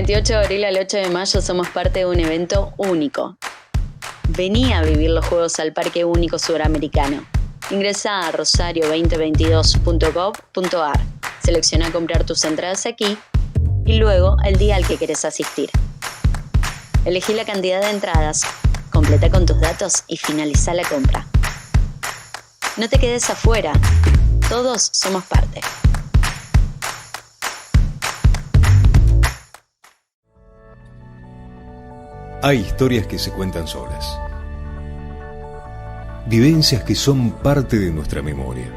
28 de abril al 8 de mayo somos parte de un evento único. Vení a vivir los Juegos al Parque Único Suramericano. Ingresá a rosario2022.gov.ar. Selecciona comprar tus entradas aquí y luego el día al que querés asistir. Elegí la cantidad de entradas, completa con tus datos y finaliza la compra. No te quedes afuera. Todos somos parte. Hay historias que se cuentan solas. Vivencias que son parte de nuestra memoria.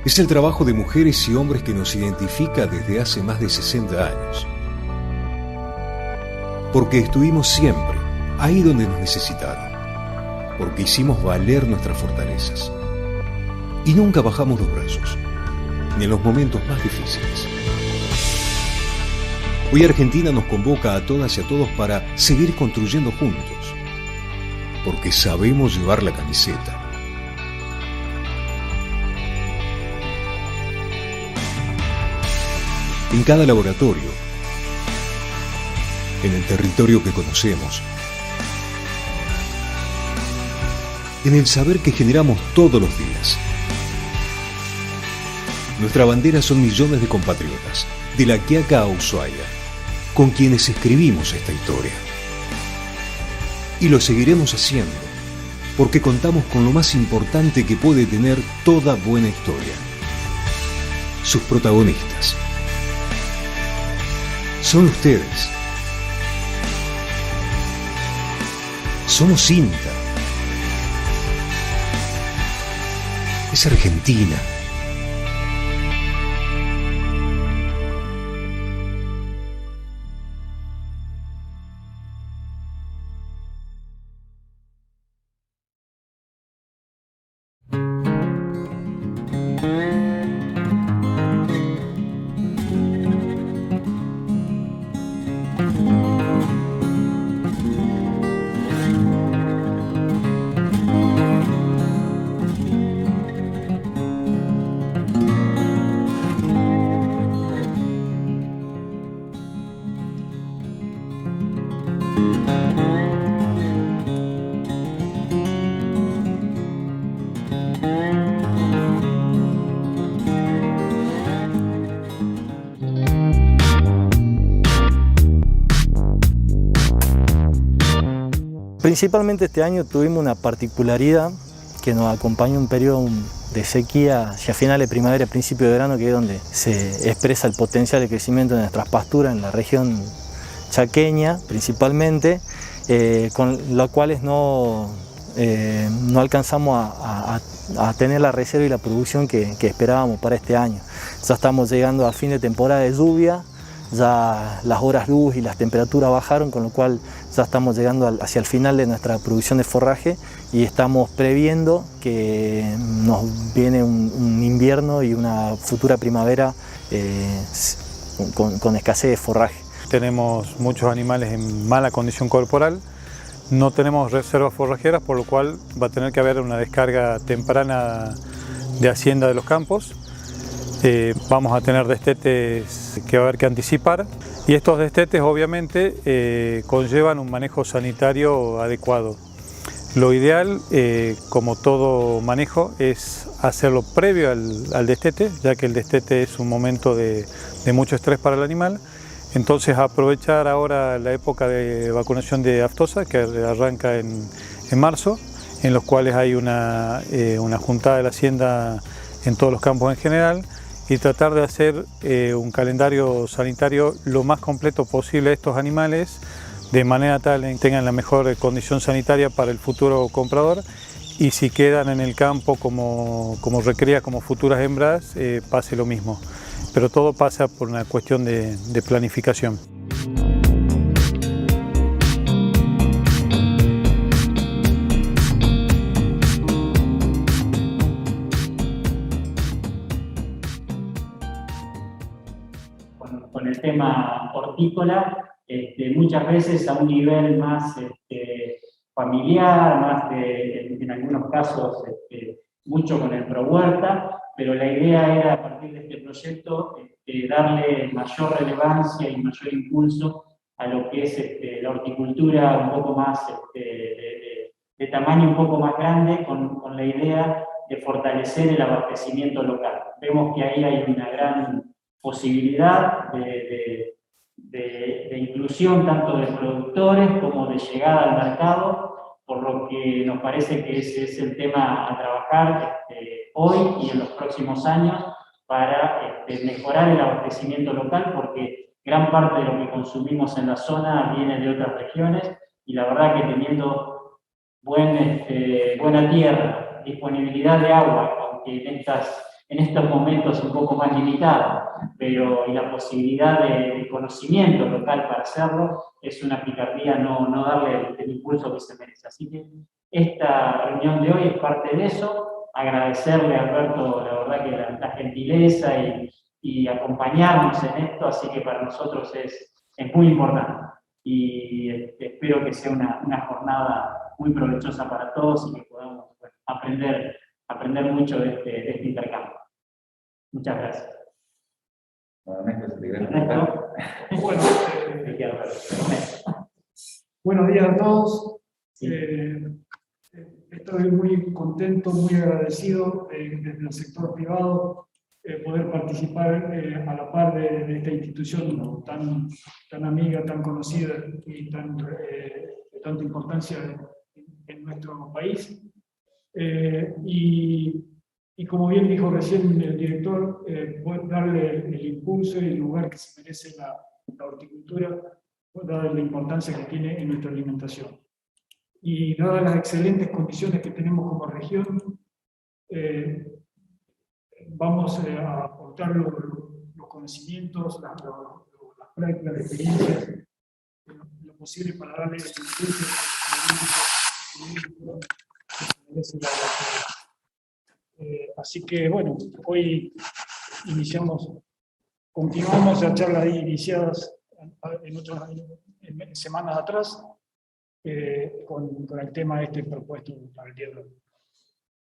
Es el trabajo de mujeres y hombres que nos identifica desde hace más de 60 años. Porque estuvimos siempre ahí donde nos necesitaron. Porque hicimos valer nuestras fortalezas. Y nunca bajamos los brazos, ni en los momentos más difíciles. Hoy Argentina nos convoca a todas y a todos para seguir construyendo juntos, porque sabemos llevar la camiseta. En cada laboratorio, en el territorio que conocemos, en el saber que generamos todos los días. Nuestra bandera son millones de compatriotas, de La Quiaca a Ushuaia, con quienes escribimos esta historia. Y lo seguiremos haciendo, porque contamos con lo más importante que puede tener toda buena historia: sus protagonistas. Son ustedes. Somos INTA. Es Argentina. Principalmente este año tuvimos una particularidad que nos acompaña un periodo de sequía hacia finales de primavera, principio de verano, que es donde se expresa el potencial de crecimiento de nuestras pasturas en la región chaqueña principalmente, con las cuales no alcanzamos a tener la reserva y la producción que esperábamos para este año. Ya estamos llegando a fin de temporada de lluvia, ya las horas luz y las temperaturas bajaron, con lo cual ya estamos llegando hacia el final de nuestra producción de forraje y estamos previendo que nos viene un invierno y una futura primavera con escasez de forraje. Tenemos muchos animales en mala condición corporal, no tenemos reservas forrajeras, por lo cual va a tener que haber una descarga temprana de hacienda de los campos. Vamos a tener destetes que va a haber que anticipar, y estos destetes obviamente conllevan un manejo sanitario adecuado. Lo ideal, como todo manejo, es hacerlo previo al destete, ya que el destete es un momento de mucho estrés para el animal. Entonces aprovechar ahora la época de vacunación de aftosa, que arranca en marzo, en los cuales hay una juntada de la hacienda en todos los campos en general, y tratar de hacer un calendario sanitario lo más completo posible a estos animales, de manera tal que tengan la mejor condición sanitaria para el futuro comprador, y si quedan en el campo como recría, como futuras hembras, pase lo mismo. Pero todo pasa por una cuestión de planificación. Con el tema hortícola, muchas veces a un nivel más familiar, más en algunos casos mucho con el ProHuerta, pero la idea era, a partir de este proyecto, darle mayor relevancia y mayor impulso a lo que es la horticultura un poco más, de tamaño un poco más grande, con la idea de fortalecer el abastecimiento local. Vemos que ahí hay una gran posibilidad de inclusión tanto de productores como de llegada al mercado, por lo que nos parece que ese es el tema a trabajar hoy y en los próximos años para mejorar el abastecimiento local, porque gran parte de lo que consumimos en la zona viene de otras regiones, y la verdad que teniendo buena tierra, disponibilidad de agua, aunque en estos momentos un poco más limitada, pero y la posibilidad de conocimiento local para hacerlo, es una picardía no darle el impulso que se merece. Así que esta reunión de hoy es parte de eso. Agradecerle a Alberto, la verdad que la gentileza y acompañarnos en esto, así que para nosotros es muy importante. Y espero que sea una jornada muy provechosa para todos y que podamos aprender mucho de este intercambio. Muchas gracias. Ernesto. Buenos días a todos. Sí. Estoy muy contento, muy agradecido desde el sector privado poder participar a la par de esta institución tan amiga, tan conocida y de tanta importancia en nuestro país. Y como bien dijo recién el director, poder darle el impulso y el lugar que se merece la horticultura, dada la importancia que tiene en nuestra alimentación. Y dadas las excelentes condiciones que tenemos como región, vamos a aportar los conocimientos, las prácticas, las experiencias, lo posible para darle el impulso que merece la así que, bueno, hoy continuamos las charlas iniciadas en semanas atrás con el tema propuesto para el día de hoy.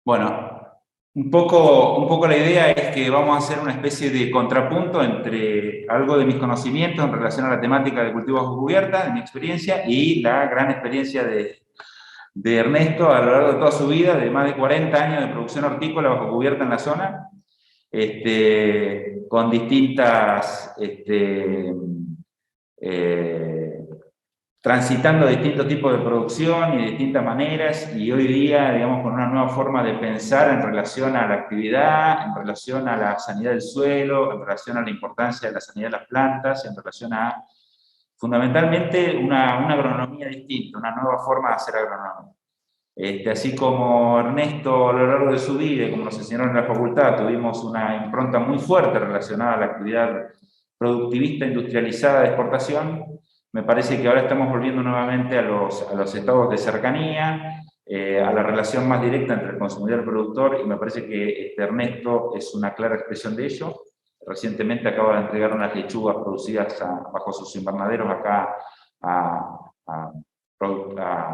Bueno, un poco la idea es que vamos a hacer una especie de contrapunto entre algo de mis conocimientos en relación a la temática de cultivo bajo cubierta, de mi experiencia, y la gran experiencia de Ernesto a lo largo de toda su vida, de más de 40 años de producción hortícola bajo cubierta en la zona, con distintas, transitando distintos tipos de producción y de distintas maneras, y hoy día, digamos, con una nueva forma de pensar en relación a la actividad, en relación a la sanidad del suelo, en relación a la importancia de la sanidad de las plantas, en relación a fundamentalmente una agronomía distinta, una nueva forma de hacer agronomía. Así como Ernesto a lo largo de su vida, y como nos enseñaron en la facultad, tuvimos una impronta muy fuerte relacionada a la actividad productivista industrializada de exportación, me parece que ahora estamos volviendo nuevamente a los estados de cercanía, a la relación más directa entre el consumidor y el productor, y me parece que Ernesto es una clara expresión de ello. Recientemente acaba de entregar unas lechugas producidas bajo sus invernaderos acá a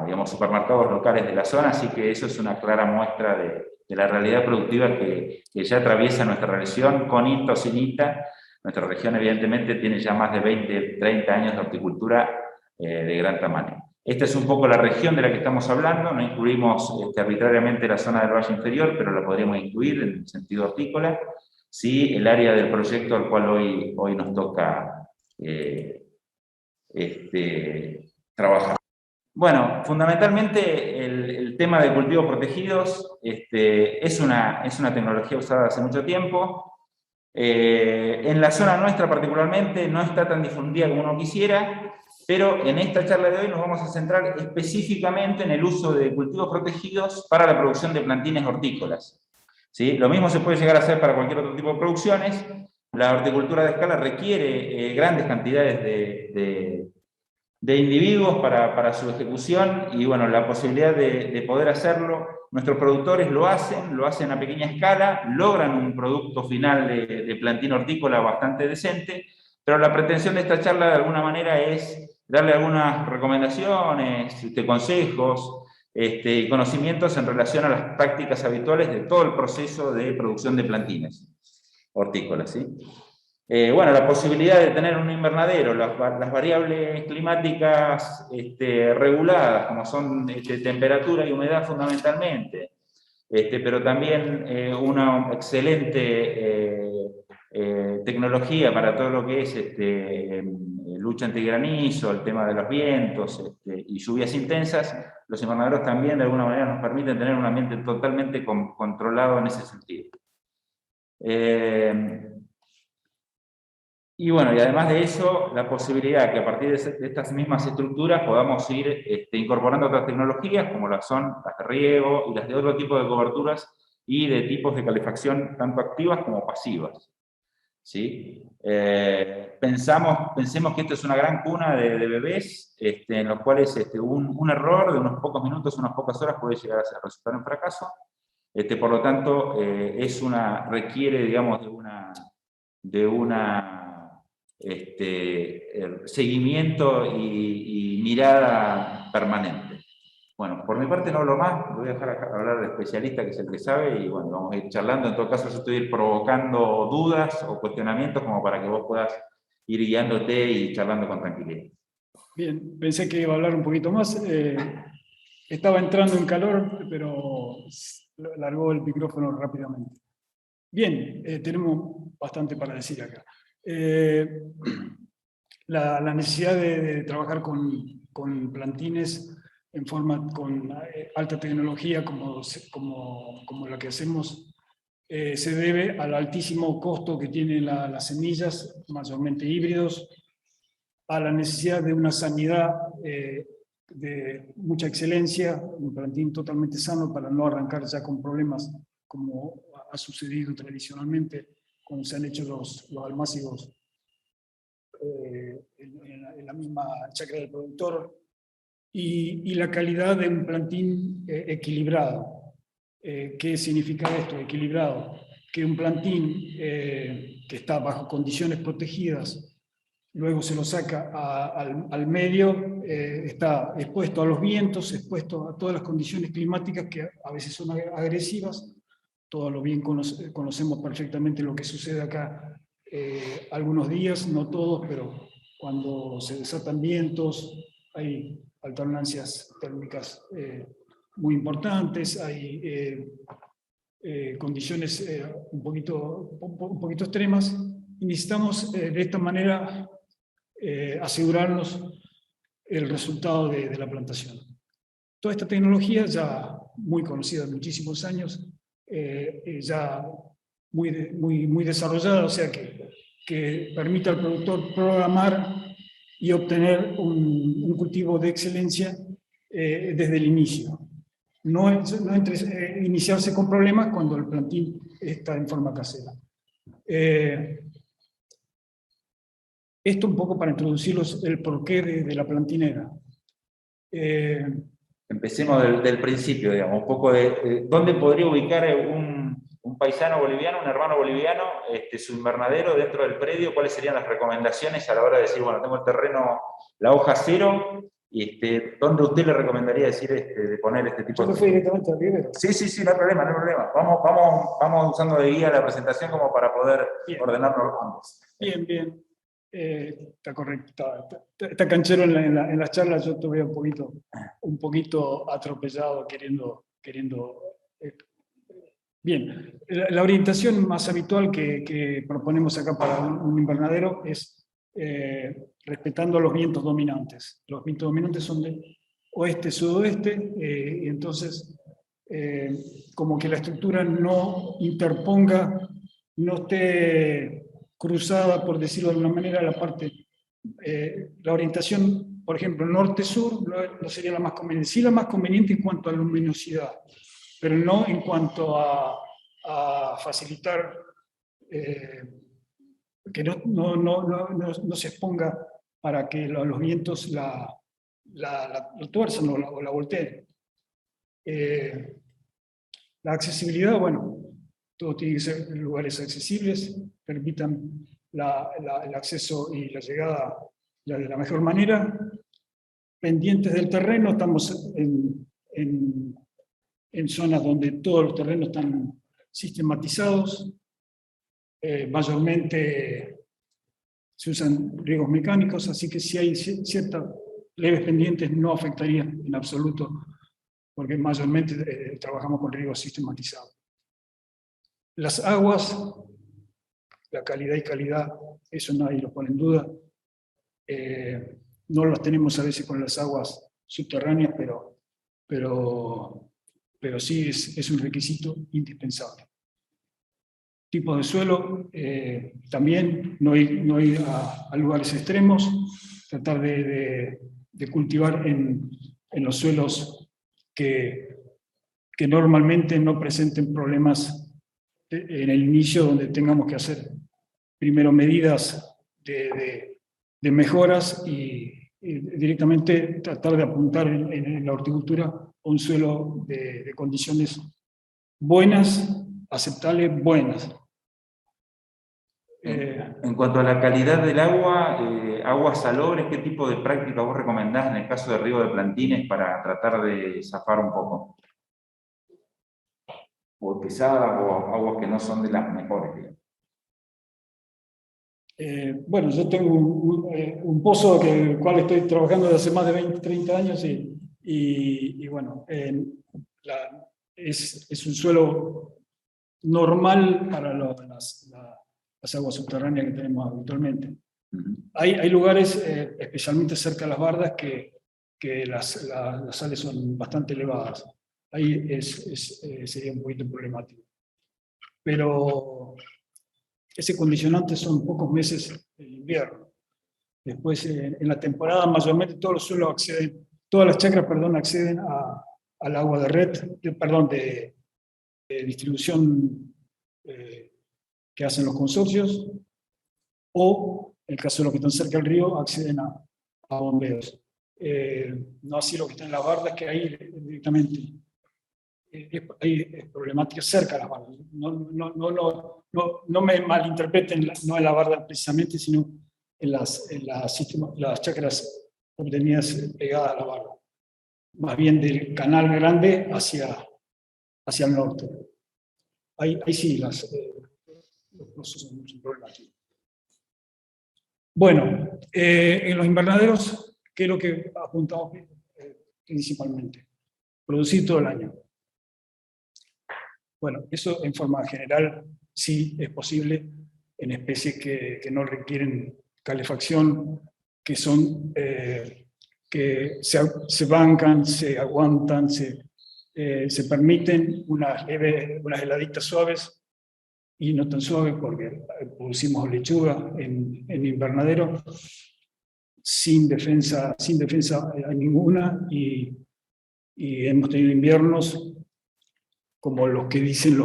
digamos, supermercados locales de la zona, así que eso es una clara muestra de la realidad productiva que ya atraviesa nuestra región, con INTA o sin INTA. Nuestra región evidentemente tiene ya más de 20, 30 años de horticultura de gran tamaño. Esta es un poco la región de la que estamos hablando, no incluimos arbitrariamente la zona del Valle Inferior, pero la podríamos incluir en el sentido hortícola. Sí, el área del proyecto al cual hoy nos toca trabajar. Bueno, fundamentalmente el tema de cultivos protegidos es una tecnología usada hace mucho tiempo. En la zona nuestra particularmente no está tan difundida como uno quisiera, pero en esta charla de hoy nos vamos a centrar específicamente en el uso de cultivos protegidos para la producción de plantines hortícolas. ¿Sí? Lo mismo se puede llegar a hacer para cualquier otro tipo de producciones. La horticultura de escala requiere grandes cantidades de individuos para su ejecución, y bueno, la posibilidad de poder hacerlo, nuestros productores lo hacen a pequeña escala, logran un producto final de plantín hortícola bastante decente, pero la pretensión de esta charla de alguna manera es darle algunas recomendaciones, consejos, y conocimientos en relación a las prácticas habituales de todo el proceso de producción de plantines hortícolas, ¿sí? Bueno, la posibilidad de tener un invernadero, las variables climáticas reguladas, como son temperatura y humedad fundamentalmente, pero también una excelente tecnología para todo lo que es lucha antigranizo, el tema de los vientos y lluvias intensas. Los invernaderos también de alguna manera nos permiten tener un ambiente totalmente controlado en ese sentido. Y bueno, y además de eso, la posibilidad que a partir de estas mismas estructuras podamos ir incorporando otras tecnologías, como las son las de riego y las de otro tipo de coberturas y de tipos de calefacción, tanto activas como pasivas. ¿Sí? Pensemos que esto es una gran cuna de bebés, en los cuales un error de unos pocos minutos, unas pocas horas puede llegar a resultar un fracaso. Por lo tanto, requiere, digamos, de una seguimiento y mirada permanente. Bueno, por mi parte no hablo más, voy a dejar hablar al especialista, que es el que sabe, y bueno, vamos a ir charlando. En todo caso, yo estoy provocando dudas o cuestionamientos como para que vos puedas ir guiándote y charlando con tranquilidad. Bien, pensé que iba a hablar un poquito más. Estaba entrando en calor, pero largó el micrófono rápidamente. Bien, tenemos bastante para decir acá. La necesidad de trabajar con plantines con alta tecnología como la que hacemos se debe al altísimo costo que tienen las semillas, mayormente híbridos, a la necesidad de una sanidad de mucha excelencia, un plantín totalmente sano para no arrancar ya con problemas como ha sucedido tradicionalmente cuando se han hecho los almácigos en la misma chacra del productor, y la calidad de un plantín equilibrado. ¿Qué significa esto? Equilibrado. Que un plantín que está bajo condiciones protegidas, luego se lo saca al medio, está expuesto a los vientos, expuesto a todas las condiciones climáticas que a veces son agresivas. Todos lo bien conocemos perfectamente lo que sucede acá algunos días, no todos, pero cuando se desatan vientos, hay alternancias térmicas muy importantes, hay condiciones un poquito extremas, y necesitamos de esta manera asegurarnos el resultado de la plantación. Toda esta tecnología ya muy conocida de muchísimos años, ya muy desarrollada, o sea que permite al productor programar y obtener un cultivo de excelencia desde el inicio. No iniciarse con problemas cuando el plantín está en forma casera. Esto un poco para introducir el porqué de la plantinera. Empecemos del principio, digamos, un poco de dónde podría ubicar un paisano boliviano, un hermano boliviano, su invernadero dentro del predio. ¿Cuáles serían las recomendaciones a la hora de decir, bueno, tengo el terreno, la hoja cero, y dónde usted le recomendaría decir de poner este tipo de cosas? Yo me fui directamente al vivero. Sí, no hay problema, no hay problema. Vamos usando de guía la presentación como para poder ordenarnos ambos. Bien. Está correcto, está canchero en las charlas. Yo te veo un poquito atropellado queriendo bien. La orientación más habitual que proponemos acá para un invernadero es respetando los vientos dominantes. Los vientos dominantes son de oeste-sudoeste, y entonces como que la estructura no interponga, no esté cruzada, por decirlo de alguna manera, la orientación, por ejemplo, norte-sur no sería la más conveniente. Sí, la más conveniente en cuanto a luminosidad, pero no en cuanto a facilitar que no se exponga para que los vientos la tuerzan o la volteen. La accesibilidad, bueno, todo tiene que ser en lugares accesibles, permitan el acceso y la llegada de la mejor manera. Pendientes del terreno, estamos en zonas donde todos los terrenos están sistematizados, mayormente se usan riegos mecánicos, así que si hay ciertas leves pendientes no afectaría en absoluto, porque mayormente trabajamos con riego sistematizado. Las aguas, la calidad y calidad, eso nadie lo pone en duda. No las tenemos a veces con las aguas subterráneas, pero sí es un requisito indispensable. Tipo de suelo, también no ir a lugares extremos, tratar de cultivar en los suelos que normalmente no presenten problemas en el inicio, donde tengamos que hacer primero medidas de mejoras y directamente tratar de apuntar en la horticultura a un suelo de condiciones buenas, aceptables, buenas. En cuanto a la calidad del agua, aguas salobres, ¿qué tipo de práctica vos recomendás en el caso de riego de plantines para tratar de zafar un poco? ¿O pesadas o aguas que no son de las mejores, digamos? Bueno, yo tengo un pozo con el cual estoy trabajando desde hace más de 20, 30 años y bueno, es un suelo normal para las aguas subterráneas que tenemos habitualmente. Hay lugares, especialmente cerca de las bardas, que las sales son bastante elevadas. Ahí sería un poquito problemático. Pero ese condicionante son pocos meses del invierno. Después, en la temporada, mayormente todos los suelos acceden, todas las chacras, perdón, acceden al agua de red, de distribución que hacen los consorcios, o, en el caso de los que están cerca del río, acceden a bombeos. No así los que están en las bardas, que ahí directamente hay problemáticas cerca de las bardas. No me malinterpreten, no en la barda precisamente, sino en las chacras obtenidas pegadas a la barda. Más bien del canal grande hacia el norte. Ahí sí los pozos son mucho problemáticos. Bueno, en los invernaderos, ¿qué es lo que apuntamos principalmente? Producir todo el año. Bueno, eso en forma general sí es posible en especies que no requieren calefacción, que son que se bancan, se aguantan, se permiten unas heladitas suaves y no tan suaves, porque producimos lechuga en invernadero sin defensa ninguna, y hemos tenido inviernos como los que dicen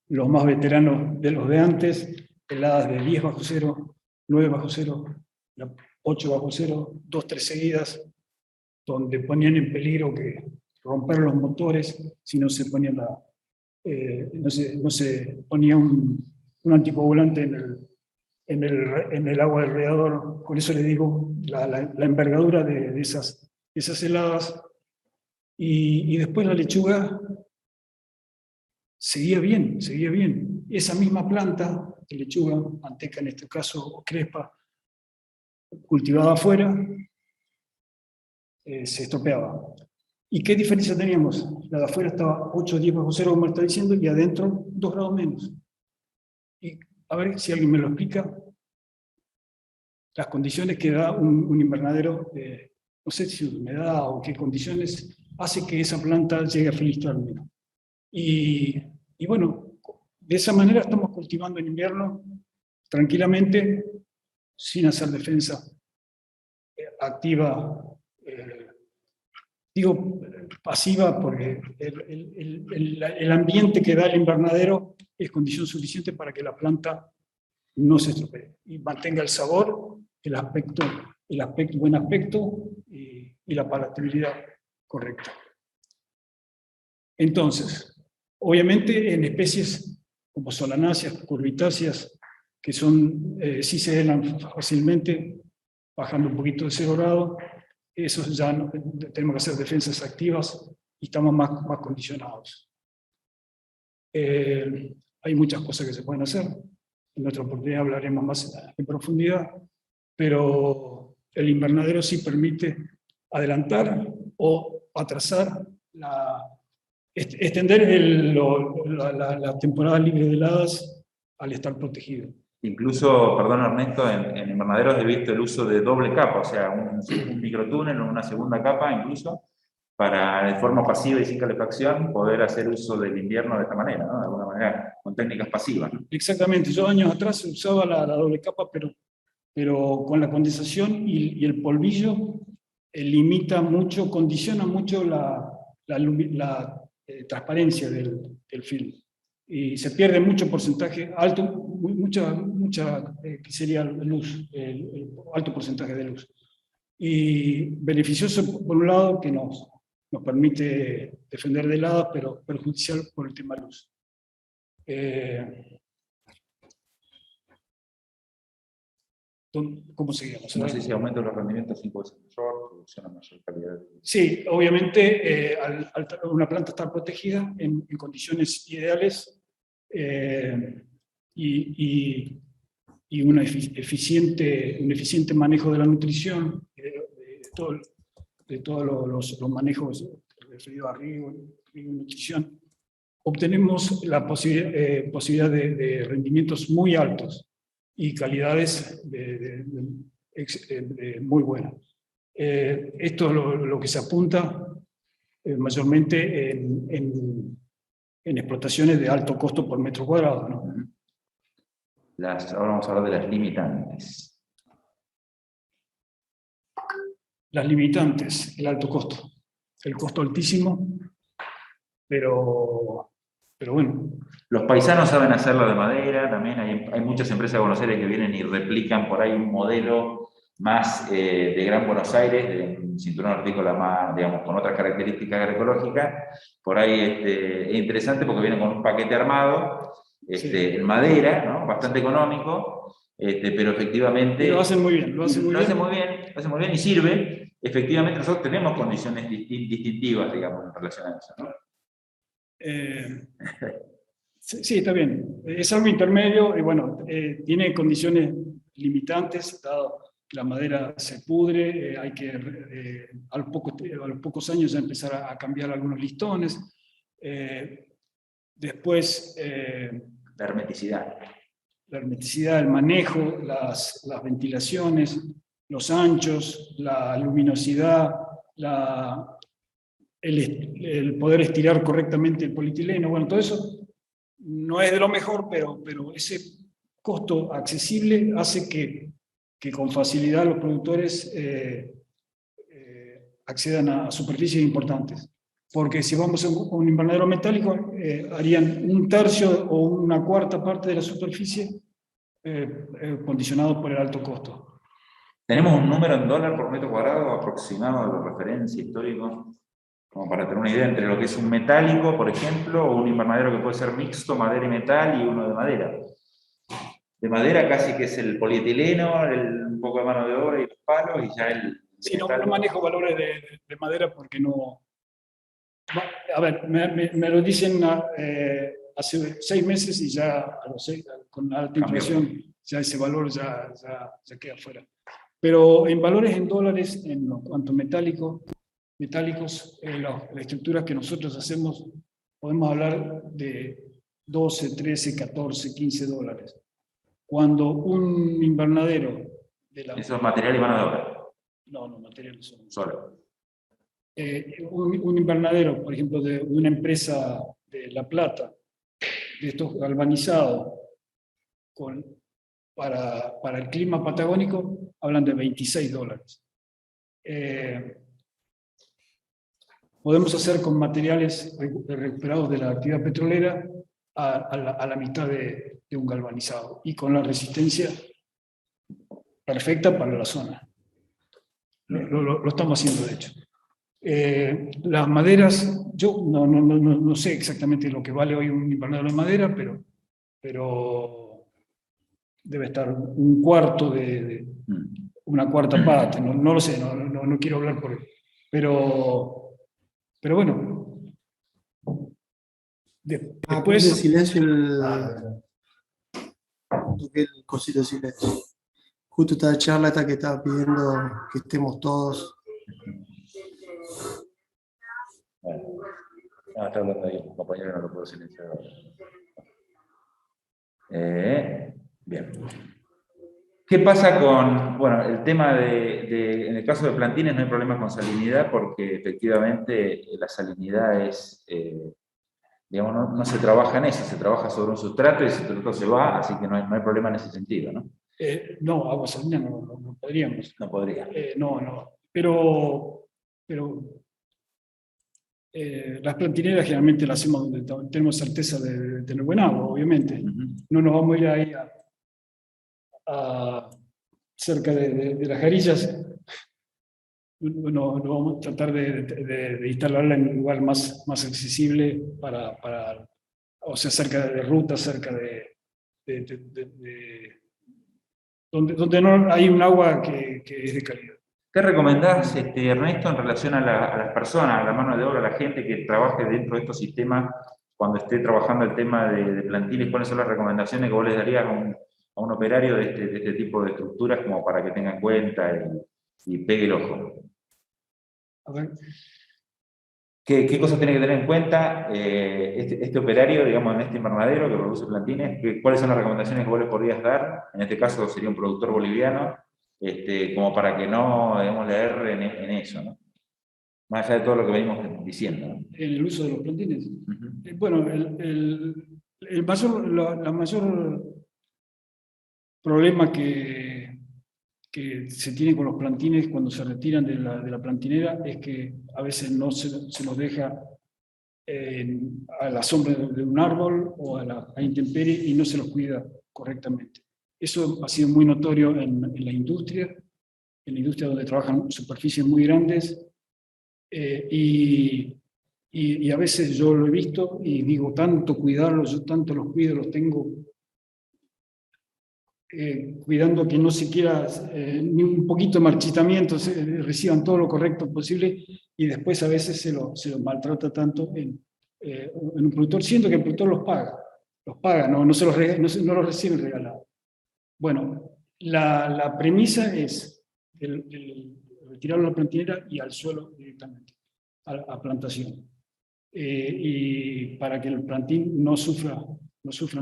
los más veteranos de los de antes, heladas de 10 bajo cero, 9 bajo cero, 8 bajo cero, 2, 3 seguidas, donde ponían en peligro que romper los motores si no se ponía no se ponía un anticoagulante en el agua del radiador. Por eso le digo la envergadura de esas heladas. Y después la lechuga seguía bien. Esa misma planta de lechuga, manteca en este caso, o crespa, cultivada afuera, se estropeaba. ¿Y qué diferencia teníamos? La de afuera estaba 8 o 10 bajo cero, como está diciendo, y adentro 2 grados menos. Y a ver si alguien me lo explica. Las condiciones que da un invernadero, no sé si humedad o qué condiciones, hace que esa planta llegue a feliz término. Y bueno, de esa manera estamos cultivando en invierno tranquilamente, sin hacer defensa activa, digo pasiva, porque el ambiente que da el invernadero es condición suficiente para que la planta no se estropee y mantenga el sabor, buen aspecto y la palatabilidad correcta. Entonces, obviamente en especies como solanáceas, curvitáceas, que sí se helan fácilmente, bajando un poquito de 0 grado, esos ya tenemos que hacer defensas activas y estamos más condicionados. Hay muchas cosas que se pueden hacer. En otra oportunidad hablaremos más en profundidad. pero el invernadero sí permite adelantar o atrasar, extender la temporada libre de heladas al estar protegido. Incluso, perdón Ernesto, en invernaderos he visto el uso de doble capa, o sea, un microtúnel o una segunda capa incluso, para de forma pasiva y sin calefacción poder hacer uso del invierno de esta manera, ¿no? De alguna manera, con técnicas pasivas, ¿no? Exactamente, yo años atrás usaba la doble capa, pero con la condensación y el polvillo limita mucho, condiciona mucho la transparencia del film. Y se pierde mucho porcentaje, que sería luz, alto porcentaje de luz. Y beneficioso, por un lado, que nos permite defender de heladas, pero perjudicial por el tema luz. ¿Cómo seguimos? No sé si aumenta los rendimientos sin poder ser mayor, producción a mayor calidad. Sí, obviamente, al una planta estar protegida en condiciones ideales y un eficiente manejo de la nutrición, de todos los manejos referidos a riego y nutrición, obtenemos la posibilidad de rendimientos muy altos y calidades muy buenas. Esto es lo que se apunta mayormente en explotaciones de alto costo por metro cuadrado, ¿no? Ahora vamos a hablar de las limitantes. Las limitantes, el alto costo. El costo altísimo, pero bueno. Los paisanos saben hacerlo de madera, también hay muchas empresas de Buenos Aires que vienen y replican por ahí un modelo más de Gran Buenos Aires, de un cinturón hortícola más, digamos, con otras características agroecológicas. Por ahí es interesante porque viene con un paquete armado, Sí. en madera, ¿no? Bastante económico, pero efectivamente... Y lo hacen muy bien, lo hacen muy bien y sirve. Efectivamente nosotros tenemos condiciones distintivas, digamos, en relación a eso, ¿no? Sí, está bien. Es algo intermedio y bueno, tiene condiciones limitantes, dado que la madera se pudre, hay que a los pocos años ya empezar a cambiar algunos listones. Después... la hermeticidad. La hermeticidad, el manejo, las ventilaciones, los anchos, la luminosidad, el poder estirar correctamente el polietileno. Bueno, todo eso no es de lo mejor, pero ese costo accesible hace que con facilidad los productores accedan a superficies importantes. Porque si vamos a un invernadero metálico, harían un tercio o una cuarta parte de la superficie condicionado por el alto costo. ¿Tenemos un número en dólar por metro cuadrado aproximado de referencia histórico? Como para tener una idea entre lo que es un metálico, por ejemplo, o un invernadero que puede ser mixto, madera y metal, y uno de madera. De madera casi que es el polietileno, un poco de mano de obra y los palos, y ya el... Sí, no manejo valores de madera porque no... A ver, me lo dicen hace 6 meses y ya con la alta inflación ya ese valor ya queda fuera. Pero en valores en dólares, en cuanto a metálicos, las estructuras que nosotros hacemos, podemos hablar de 12, 13, 14, 15 dólares. Cuando un invernadero... ¿Eso es material y mano de obra? No, materiales son... Solo. Un invernadero, por ejemplo, de una empresa de La Plata, de estos galvanizados, para el clima patagónico, hablan de 26 dólares. Podemos hacer con materiales recuperados de la actividad petrolera a la mitad de un galvanizado y con la resistencia perfecta para la zona. Lo estamos haciendo, de hecho. Las maderas, yo no sé exactamente lo que vale hoy un invernadero de madera, pero debe estar un cuarto una cuarta parte, no lo sé, no quiero hablar por él. Pero bueno. Después... silencio el cosito de silencio. justo esta charla esta que estaba pidiendo que estemos todos. Bueno, no, está hablando ahí un compañero, no lo puedo silenciar ahora. Bien. ¿Qué pasa con, bueno, el tema en el caso de plantines no hay problemas con salinidad porque efectivamente la salinidad es, digamos, no se trabaja en eso, se trabaja sobre un sustrato y el sustrato se va, así que no hay problema en ese sentido, ¿no? No, agua salina no podríamos. No podría. No. Pero las plantineras generalmente las hacemos donde tenemos certeza de tener buen agua, obviamente. No nos vamos a ir ahí cerca de las jarillas. No vamos a tratar de instalarla en un lugar más accesible o sea, cerca de rutas, cerca donde no hay un agua que es de calidad. ¿Qué recomendás, Ernesto, en relación a las personas, a la mano de obra, a la gente que trabaje dentro de estos sistemas, cuando esté trabajando el tema de plantiles? ¿Cuáles son las recomendaciones que vos les darías a un operario de este tipo de estructuras como para que tenga en cuenta y pegue el ojo? A ver. ¿Qué cosas tiene que tener en cuenta este operario, digamos, en este invernadero que produce plantines? ¿Cuáles son las recomendaciones que vos le podrías dar? En este caso sería un productor boliviano, como para que no, digamos, le erren en eso, ¿no? Más allá de todo lo que venimos diciendo, ¿no? En el uso de los plantines. Bueno, la mayor problema que se tiene con los plantines cuando se retiran de la plantinera es que a veces no se los deja a la sombra de un árbol o a intemperie y no se los cuida correctamente. Eso ha sido muy notorio en la industria donde trabajan superficies muy grandes, y a veces yo lo he visto y digo, tanto cuidarlos, yo tanto los cuido, los tengo cuidando que no siquiera ni un poquito de marchitamiento, reciban todo lo correcto posible, y después a veces se los maltrata tanto en un productor, siendo que el productor los paga, no los reciben regalados. Bueno, la premisa es el retirarlo a la plantinera y al suelo directamente, a plantación. Y para que el plantín no sufra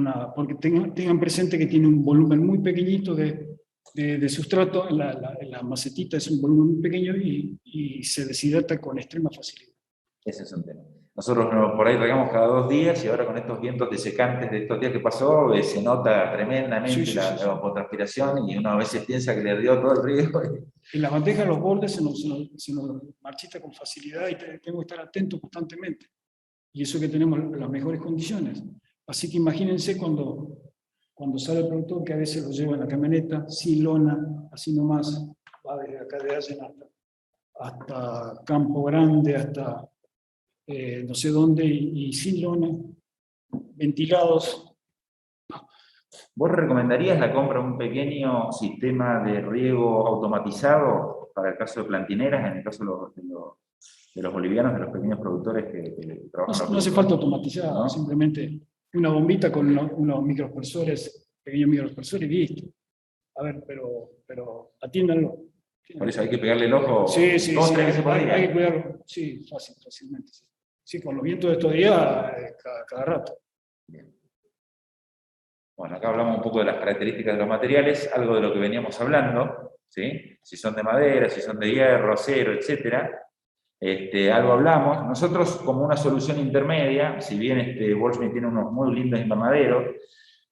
nada, porque tengan presente que tiene un volumen muy pequeñito de sustrato, la macetita es un volumen muy pequeño y se deshidrata con extrema facilidad. Ese es un tema. Nosotros por ahí regamos cada 2 días y ahora con estos vientos desecantes de estos días que pasó, se nota tremendamente la evapotranspiración y uno a veces piensa que le dio todo el riego. En las bandejas los bordes se nos marchita con facilidad y tenemos que estar atentos constantemente. Y eso que tenemos las mejores condiciones. Así que imagínense cuando sale el productor, que a veces lo lleva en la camioneta, sin lona, así nomás, va desde acá de Allen hasta Campo Grande, hasta no sé dónde, y sin lona, ventilados. ¿Vos recomendarías la compra de un pequeño sistema de riego automatizado para el caso de plantineras, en el caso de los bolivianos, de los pequeños productores que trabajan? No hace falta automatizar, ¿no? Simplemente una bombita con unos microaspersores, pequeños microaspersores y listo. A ver, pero atiéndanlo. Por eso hay que pegarle el ojo. Sí, hay que cuidarlo. Sí, fácilmente. Sí, con los vientos de estos días, cada rato. Bien. Bueno, acá hablamos un poco de las características de los materiales, algo de lo que veníamos hablando, ¿sí? Si son de madera, si son de hierro, acero, etcétera. Algo hablamos. Nosotros, como una solución intermedia, si bien Wolfsmith tiene unos muy lindos invernaderos,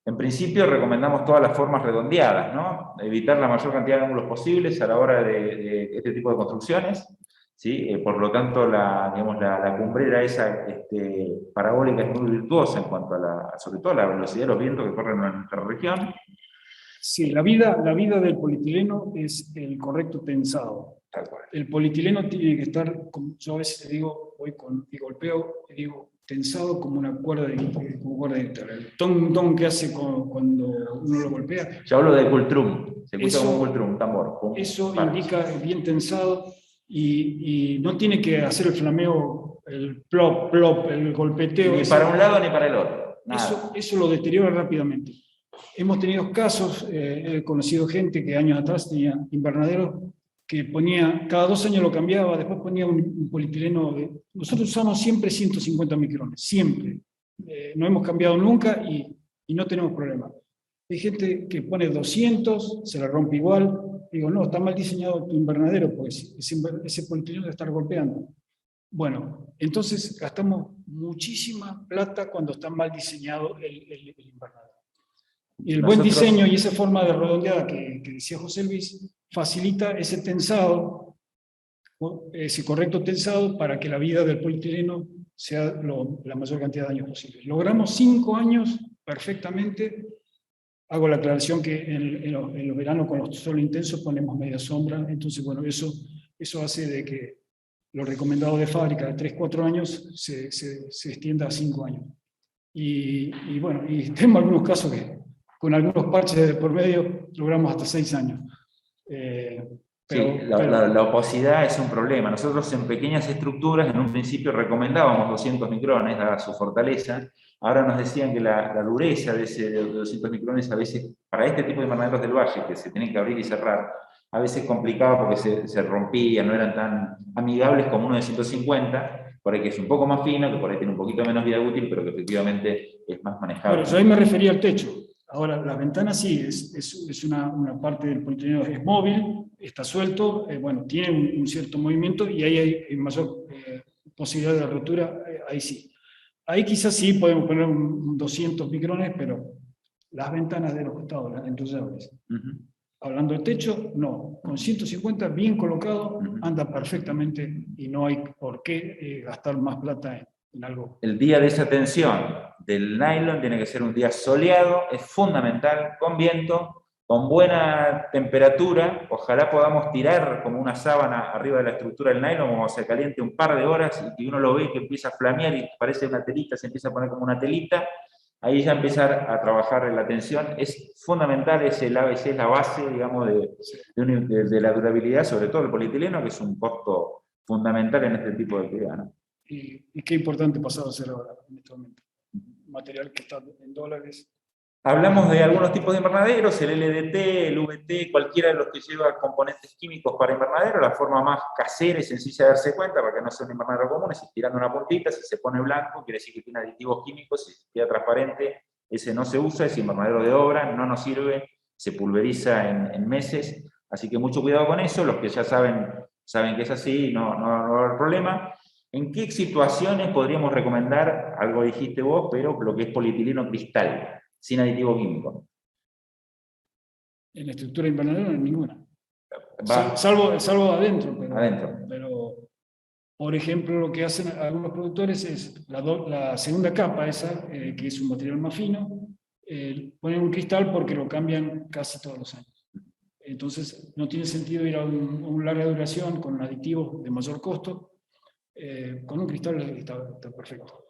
en principio recomendamos todas las formas redondeadas, ¿no? Evitar la mayor cantidad de ángulos posibles a la hora de este tipo de construcciones, ¿sí? Por lo tanto, la cumbrera esa parabólica es muy virtuosa en cuanto sobre todo a la velocidad de los vientos que corren en nuestra región. Sí, la vida del polietileno es el correcto tensado. El polietileno tiene que estar, yo a veces digo, y golpeo, y digo, tensado como una cuerda de guitarra. El ton que hace cuando uno lo golpea. Yo hablo de cultrum, se escucha como un cultrum, un tambor. Eso indica bien tensado y no tiene que hacer el flameo, el plop, el golpeteo. Ni para un lado ni para el otro. Eso lo deteriora rápidamente. Hemos tenido casos, he conocido gente que años atrás tenía invernaderos que ponía, cada 2 años lo cambiaba, después ponía un polietileno. Nosotros usamos siempre 150 micrones, siempre. No hemos cambiado nunca y no tenemos problema. Hay gente que pone 200, se la rompe igual. Digo, no, está mal diseñado tu invernadero, pues ese polietileno debe estar golpeando. Bueno, entonces gastamos muchísima plata cuando está mal diseñado el invernadero. Y el buen diseño y esa forma de redondeada que decía José Luis facilita ese tensado, ese correcto tensado para que la vida del polietileno sea la mayor cantidad de años posible. Logramos 5 años perfectamente. Hago la aclaración que en los veranos con los sol intensos ponemos media sombra, entonces bueno, eso hace de que lo recomendado de fábrica de 3-4 años se extienda a 5 años. Y bueno, y tenemos algunos casos que con algunos parches de por medio logramos hasta 6 años. La oposidad es un problema. Nosotros en pequeñas estructuras, en un principio recomendábamos 200 micrones, dada su fortaleza. Ahora nos decían que la dureza de 200 micrones a veces, para este tipo de invernaderos del valle, que se tienen que abrir y cerrar, a veces complicaba porque se rompían, no eran tan amigables como uno de 150, por ahí que es un poco más fino, que por ahí tiene un poquito menos vida útil, pero que efectivamente es más manejable. Bueno, yo ahí me refería al techo. Ahora, la ventana sí, es una parte del polietileno, es móvil, está suelto, bueno, tiene un cierto movimiento y ahí hay mayor posibilidad de rotura, ahí sí. Ahí quizás sí podemos poner un 200 micrones, pero las ventanas de los costados, las enrollables. Hablando del techo, no. Con 150 bien colocado, anda perfectamente y no hay por qué gastar más plata en algo. El día de esa tensión del nylon tiene que ser un día soleado, es fundamental, con viento, con buena temperatura. Ojalá podamos tirar como una sábana arriba de la estructura del nylon, como se caliente un par de horas y que uno lo ve que empieza a flamear y parece una telita, se empieza a poner como una telita. Ahí ya empezar a trabajar en la tensión. Es fundamental, es el ABC, es la base, digamos, de la durabilidad, sobre todo el polietileno, que es un costo fundamental en este tipo de actividad, ¿no? Y qué importante pasado a ser ahora, en este momento. Material que está en dólares. Hablamos de algunos tipos de invernaderos, el LDT, el VT, cualquiera de los que lleva componentes químicos para invernadero. La forma más casera y sencilla de darse cuenta, para que no sea un invernadero común, es tirando una puntita. Si se pone blanco, quiere decir que tiene aditivos químicos. Si queda transparente, ese no se usa, es invernadero de obra, no nos sirve, se pulveriza en meses. Así que mucho cuidado con eso. Los que ya saben que es así, no va a haber problema. ¿En qué situaciones podríamos recomendar, algo dijiste vos, pero lo que es polietileno cristal, sin aditivo químico? En la estructura invernadero en ninguna. Salvo adentro. Pero, por ejemplo, lo que hacen algunos productores es la segunda capa, esa, que es un material más fino, ponen un cristal porque lo cambian casi todos los años. Entonces, no tiene sentido ir a un larga duración con aditivos de mayor costo. Con un cristal está perfecto.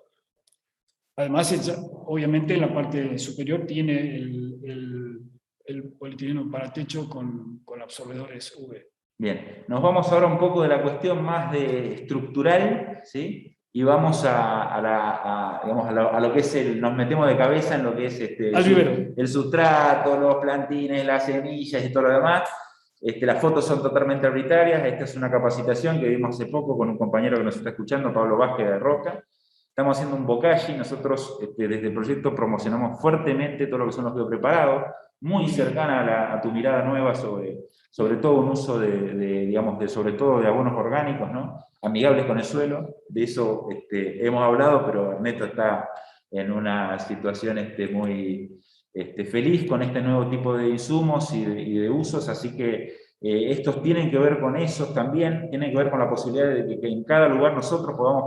Además, obviamente en la parte superior tiene el polietileno para techo con absorbedores UV. Bien, nos vamos ahora un poco de la cuestión más estructural, ¿sí? Y vamos a lo que es nos metemos de cabeza en lo que es el sustrato, los plantines, las semillas y todo lo demás. Las fotos son totalmente arbitrarias. Esta es una capacitación que vimos hace poco con un compañero que nos está escuchando, Pablo Vázquez de Roca. Estamos haciendo un bocashi. Nosotros desde el proyecto promocionamos fuertemente todo lo que son los biopreparados, muy cercana a tu mirada nueva sobre todo un uso sobre todo de abonos orgánicos, ¿no? Amigables con el suelo. De eso hemos hablado, pero Ernesto está en una situación muy feliz con este nuevo tipo de insumos y de usos, así que estos tienen que ver con eso también, tienen que ver con la posibilidad de que en cada lugar nosotros podamos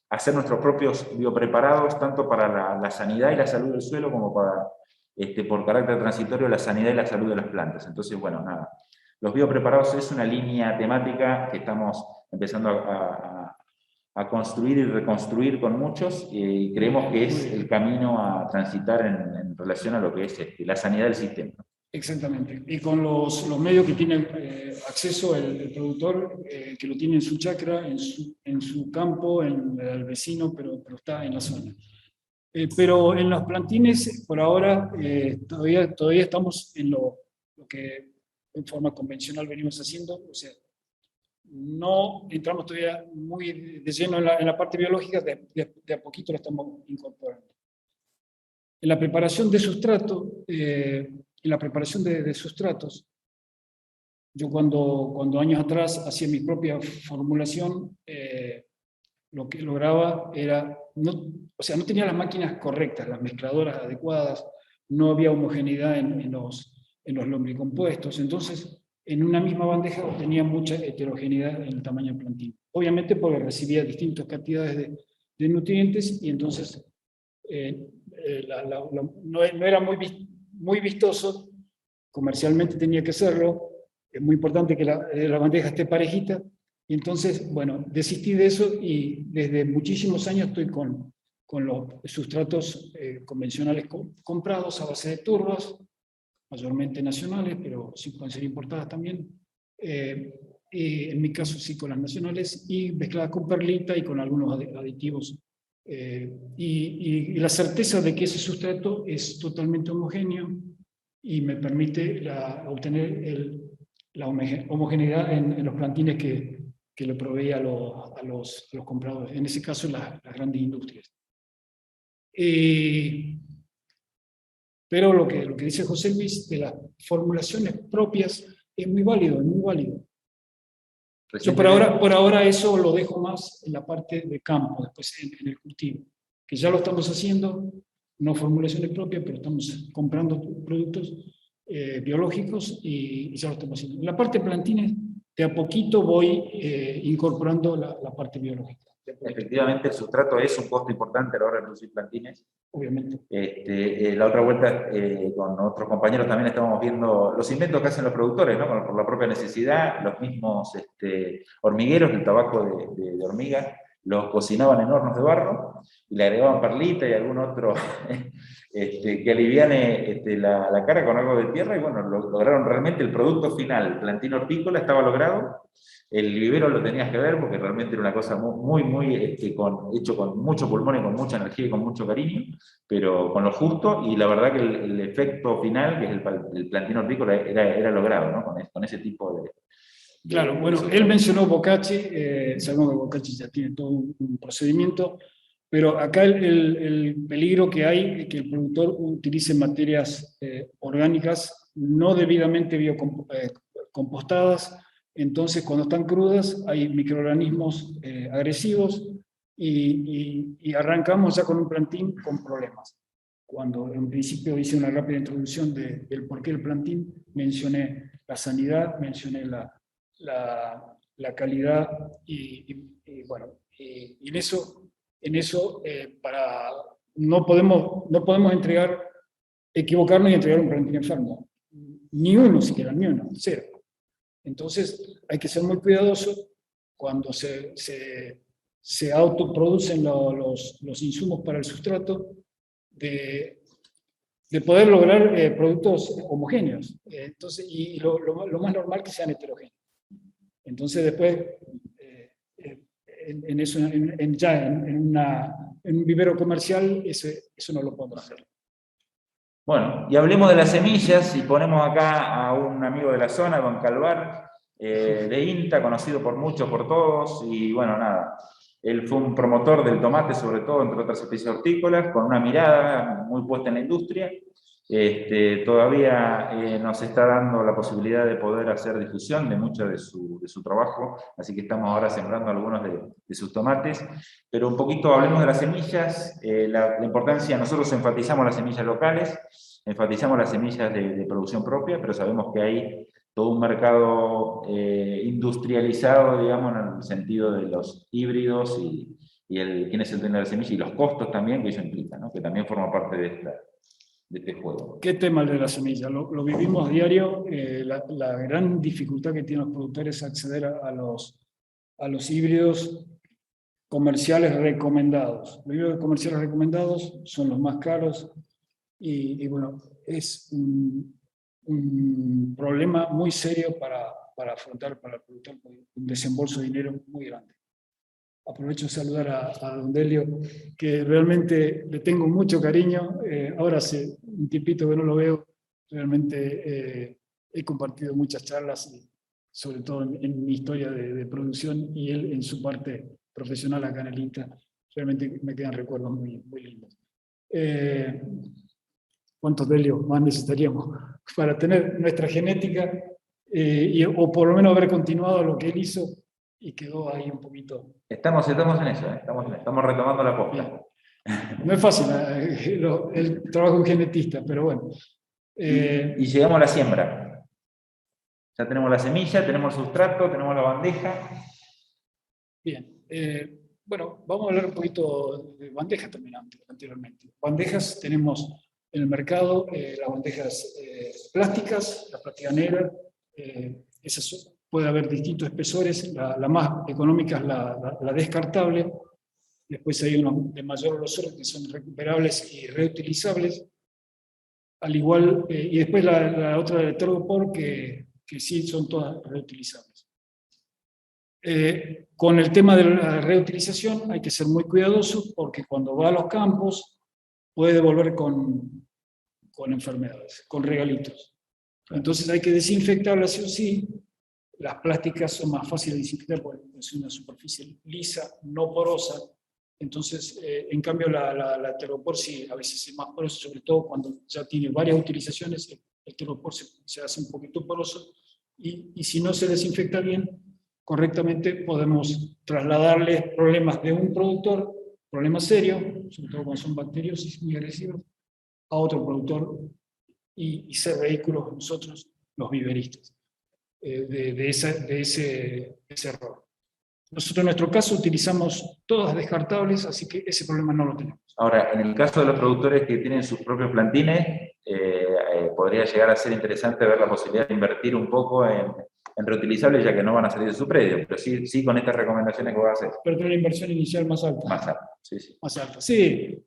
hacer nuestros propios biopreparados, tanto para la sanidad y la salud del suelo, como para, por carácter transitorio, la sanidad y la salud de las plantas. Entonces, bueno, nada, los biopreparados es una línea temática que estamos empezando a construir y reconstruir con muchos, y creemos que es el camino a transitar en relación a lo que es la sanidad del sistema. Exactamente, y con los medios que tiene acceso el productor, que lo tiene en su chacra, en su campo, en el vecino, pero está en la zona. Pero en los plantines, por ahora, todavía estamos en lo que en forma convencional venimos haciendo, o sea, no entramos todavía muy de lleno en la parte biológica, de a poquito lo estamos incorporando. En la preparación de sustrato, de sustratos, yo cuando años atrás hacía mi propia formulación, lo que lograba era, o sea, no tenía las máquinas correctas, las mezcladoras adecuadas, no había homogeneidad en los lombricompuestos, entonces en una misma bandeja tenía mucha heterogeneidad en el tamaño del plantín. Obviamente porque recibía distintas cantidades de nutrientes y entonces no era muy vistoso, comercialmente tenía que serlo, es muy importante que la bandeja esté parejita, y entonces, bueno, desistí de eso y desde muchísimos años estoy con los sustratos convencionales comprados a base de turbas, mayormente nacionales, pero sí pueden ser importadas también. Y en mi caso sí con las nacionales, y mezcladas con perlita y con algunos aditivos. Y la certeza de que ese sustrato es totalmente homogéneo y me permite obtener la homogeneidad en los plantines que le proveía a los compradores, en ese caso las grandes industrias. Pero lo que dice José Luis de las formulaciones propias es muy válido, es muy válido. Yo por ahora eso lo dejo más en la parte de campo, después en el cultivo, que ya lo estamos haciendo, no formulaciones propias, pero estamos comprando productos biológicos y ya lo estamos haciendo. En la parte de plantines, de a poquito voy incorporando la parte biológica. Efectivamente, el sustrato es un costo importante a la hora de producir plantines. Obviamente. La otra vuelta, con otros compañeros también estábamos viendo los inventos que hacen los productores, ¿no? Por la propia necesidad, los mismos hormigueros, el tabaco de hormiga, los cocinaban en hornos de barro y le agregaban perlita y algún otro que aliviane la cara con algo de tierra, y bueno, lograron realmente el producto final. El plantín hortícola estaba logrado. El vivero lo tenías que ver porque realmente era una cosa muy hecho con mucho pulmón y con mucha energía y con mucho cariño, pero con lo justo, y la verdad que el efecto final, que es el plantín hortícola, era logrado, ¿no? Con ese tipo de... Claro, bueno, él mencionó Bocacci, sabemos que Bocacci ya tiene todo un procedimiento, pero acá el peligro que hay es que el productor utilice materias orgánicas no debidamente biocompostadas. Entonces, cuando están crudas, hay microorganismos agresivos y arrancamos ya con un plantín con problemas. Cuando en principio hice una rápida introducción del porqué del plantín, mencioné la sanidad, mencioné la calidad y bueno, y en eso no podemos equivocarnos y entregar un plantín enfermo. Ni uno siquiera, ni uno, cero. Entonces hay que ser muy cuidadoso cuando se autoproducen los insumos para el sustrato de poder lograr productos homogéneos. Entonces, y lo más normal que sean heterogéneos. Entonces después, en un vivero comercial, eso no lo podemos hacer. Bueno, y hablemos de las semillas, y ponemos acá a un amigo de la zona, don Calvar, de INTA, conocido por muchos, por todos, y bueno, nada, él fue un promotor del tomate, sobre todo, entre otras especies hortícolas, con una mirada muy puesta en la industria. Todavía nos está dando la posibilidad de poder hacer difusión de mucho de su trabajo, así que estamos ahora sembrando algunos de sus tomates, pero un poquito hablemos de las semillas, la importancia. Nosotros enfatizamos las semillas locales, enfatizamos las semillas de producción propia, pero sabemos que hay todo un mercado industrializado, digamos, en el sentido de los híbridos y quién es el dueño de la semilla, y los costos también que eso implica, ¿no? Que también forma parte de este juego. ¿Qué tema el de la semilla? Lo vivimos a diario, la gran dificultad que tienen los productores es acceder a los híbridos comerciales recomendados. Los híbridos comerciales recomendados son los más caros y bueno, es un problema muy serio para afrontar, para el productor, un desembolso de dinero muy grande. aprovecho de saludar a don Delio, que realmente le tengo mucho cariño. Ahora hace un tiempito que no lo veo, realmente he compartido muchas charlas, sobre todo en mi historia de producción, y él en su parte profesional acá en el INTA. Realmente me quedan recuerdos muy, muy lindos. ¿Cuántos Delios más necesitaríamos para tener nuestra genética o por lo menos haber continuado lo que él hizo y quedó ahí un poquito? Estamos en eso, estamos retomando la posta. No es fácil el trabajo de un genetista, pero bueno. Y llegamos a la siembra. Ya tenemos la semilla, tenemos el sustrato, tenemos la bandeja. Bien. Bueno, vamos a hablar un poquito de bandejas también anteriormente. Bandejas tenemos en el mercado, las bandejas plásticas, la plástica negra, esas puede haber distintos espesores, la más económica es la descartable, después hay unos de mayor grosor que son recuperables y reutilizables, al igual, y después la otra de Tergopor que sí son todas reutilizables. Con el tema de la reutilización hay que ser muy cuidadoso porque cuando va a los campos puede volver con enfermedades, con regalitos. Entonces hay que desinfectarlas sí o sí. Las plásticas son más fáciles de desinfectar porque es una superficie lisa, no porosa. Entonces, en cambio, la Tergopor sí a veces es más porosa, sobre todo cuando ya tiene varias utilizaciones, el Tergopor se hace un poquito poroso y si no se desinfecta bien, correctamente, podemos trasladarles problemas de un productor, problemas serios, sobre todo cuando son bacteriosis muy agresivos, a otro productor y ser vehículos nosotros, los viveristas, de ese error. Nosotros en nuestro caso utilizamos todas descartables, así que ese problema no lo tenemos. Ahora, en el caso de los productores que tienen sus propios plantines, podría llegar a ser interesante ver la posibilidad de invertir un poco en reutilizables, ya que no van a salir de su predio, pero sí con estas recomendaciones que vos haces. Pero tiene una inversión inicial más alta. Más alta, sí. Más alta, sí.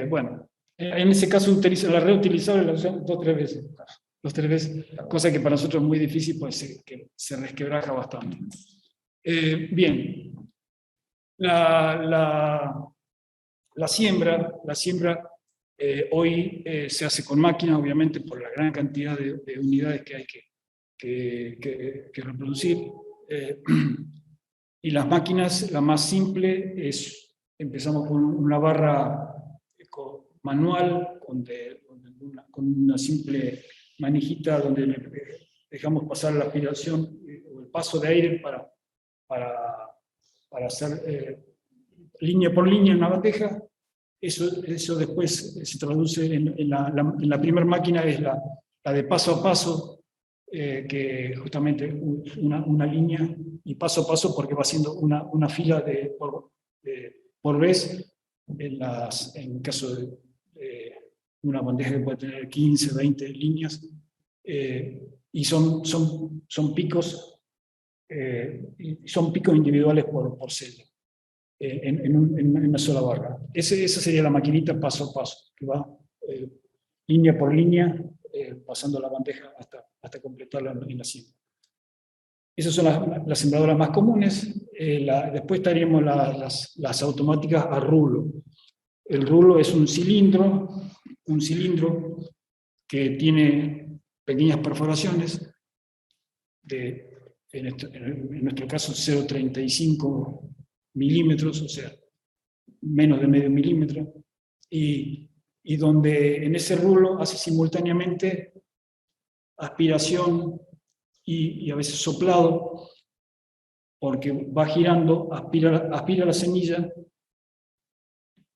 Bueno, en ese caso utiliza la reutilizable la usamos 2 o 3 veces. 2 o 3 veces, cosa que para nosotros es muy difícil, pues se resquebraja bastante. Bien, la siembra hoy se hace con máquinas, obviamente, por la gran cantidad de unidades que hay que reproducir. Y las máquinas, la más simple es, empezamos con una barra manual, con una simple manijita donde le dejamos pasar la aspiración o el paso de aire para hacer línea por línea en una bandeja. Eso después se traduce en la primera máquina, es la de paso a paso, que justamente una línea y paso a paso porque va haciendo una fila por vez en caso de una bandeja que puede tener 15, 20 líneas, y son picos individuales por celda, en una sola barra. Esa sería la maquinita paso a paso, que va línea por línea, pasando la bandeja hasta completarla en la siembra. Esas son las sembradoras más comunes. Después estaríamos las automáticas a rulo. El rulo es un cilindro que tiene pequeñas perforaciones, en nuestro caso 0,35 milímetros, o sea, menos de medio milímetro, y donde en ese rulo hace simultáneamente aspiración y a veces soplado, porque va girando, aspira la semilla,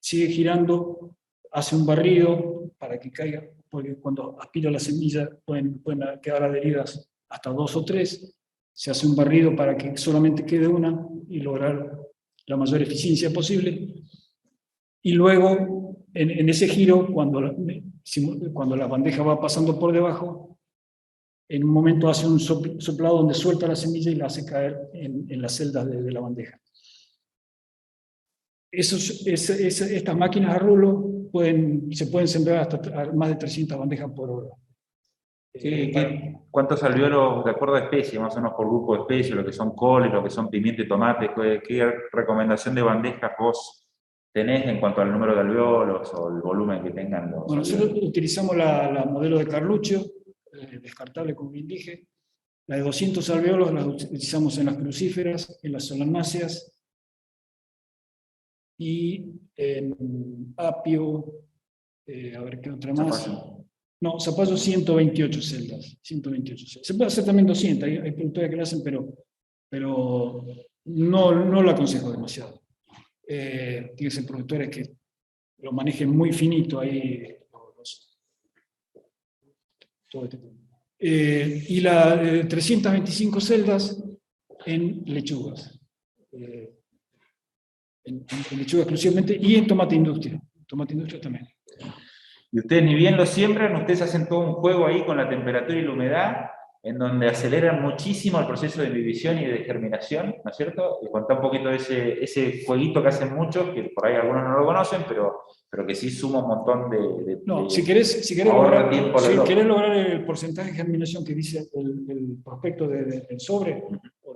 sigue girando, hace un barrido para que caiga, porque cuando aspira la semilla pueden quedar adheridas hasta 2 o 3, se hace un barrido para que solamente quede una y lograr la mayor eficiencia posible. Y luego, en ese giro, cuando la bandeja va pasando por debajo, en un momento hace un soplado donde suelta la semilla y la hace caer en las celdas de la bandeja. Estas máquinas a rulo se pueden sembrar hasta más de 300 bandejas por hora. ¿Cuántos alvéolos de acuerdo a especie, más o menos por grupo de especies, lo que son coles, lo que son pimiento y tomate? ¿Qué recomendación de bandejas vos tenés en cuanto al número de alvéolos o el volumen que tengan los Bueno, alvéolos? nosotros utilizamos la modelo de Carluccio, descartable, como bien dije. La de 200 alvéolos la utilizamos en las crucíferas, en las solanáceas y en apio, a ver qué otra más. Zapallo. No, zapallo 128 celdas. 128 celdas. Se puede hacer también 200, hay productores que lo hacen, pero no lo aconsejo demasiado. Tienen que ser productores que lo manejen muy finito ahí. Todo este tema. Y la 325 celdas en lechugas. En lechuga exclusivamente y en tomate industria. Tomate industria también. Y ustedes ni bien lo siembran, ustedes hacen todo un juego ahí con la temperatura y la humedad, en donde aceleran muchísimo el proceso de inhibición y de germinación, ¿no es cierto? Y contá un poquito de ese jueguito que hacen muchos, que por ahí algunos no lo conocen, pero que sí suma un montón de si querés lograr el porcentaje de germinación que dice el prospecto del sobre o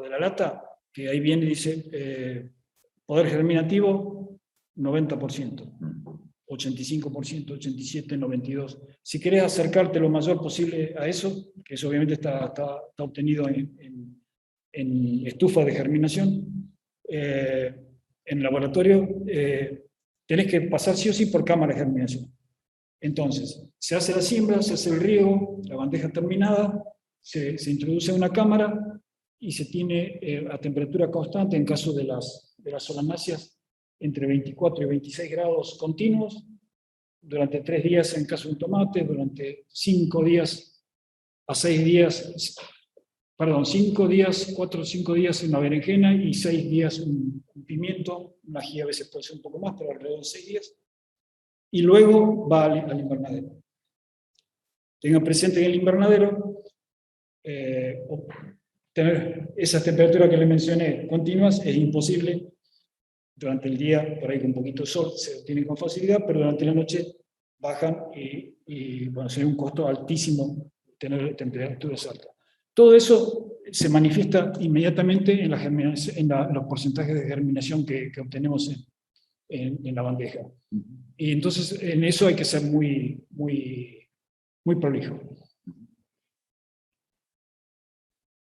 de la lata, que ahí viene y dice poder germinativo 90%. 85%, 87%, 92%. Si querés acercarte lo mayor posible a eso, que eso obviamente está obtenido en estufas de germinación, en laboratorio, tenés que pasar sí o sí por cámara de germinación. Entonces, se hace la siembra, se hace el riego, la bandeja terminada, se introduce una cámara y se tiene a temperatura constante, en caso de las solanáceas, entre 24 y 26 grados continuos, durante 3 días en caso de un tomate, durante 5 días a 6 días, 4 o 5 días una berenjena y 6 días un pimiento, una ají a veces puede ser un poco más, pero alrededor de 6 días, y luego va al invernadero. Tengan presente en el invernadero, tener esas temperaturas que les mencioné continuas es imposible. Durante el día, por ahí con un poquito de sol, se obtienen con facilidad, pero durante la noche bajan y bueno, sería un costo altísimo tener temperaturas altas. Todo eso se manifiesta inmediatamente en los porcentajes de germinación que obtenemos en la bandeja. Y entonces en eso hay que ser muy prolijo.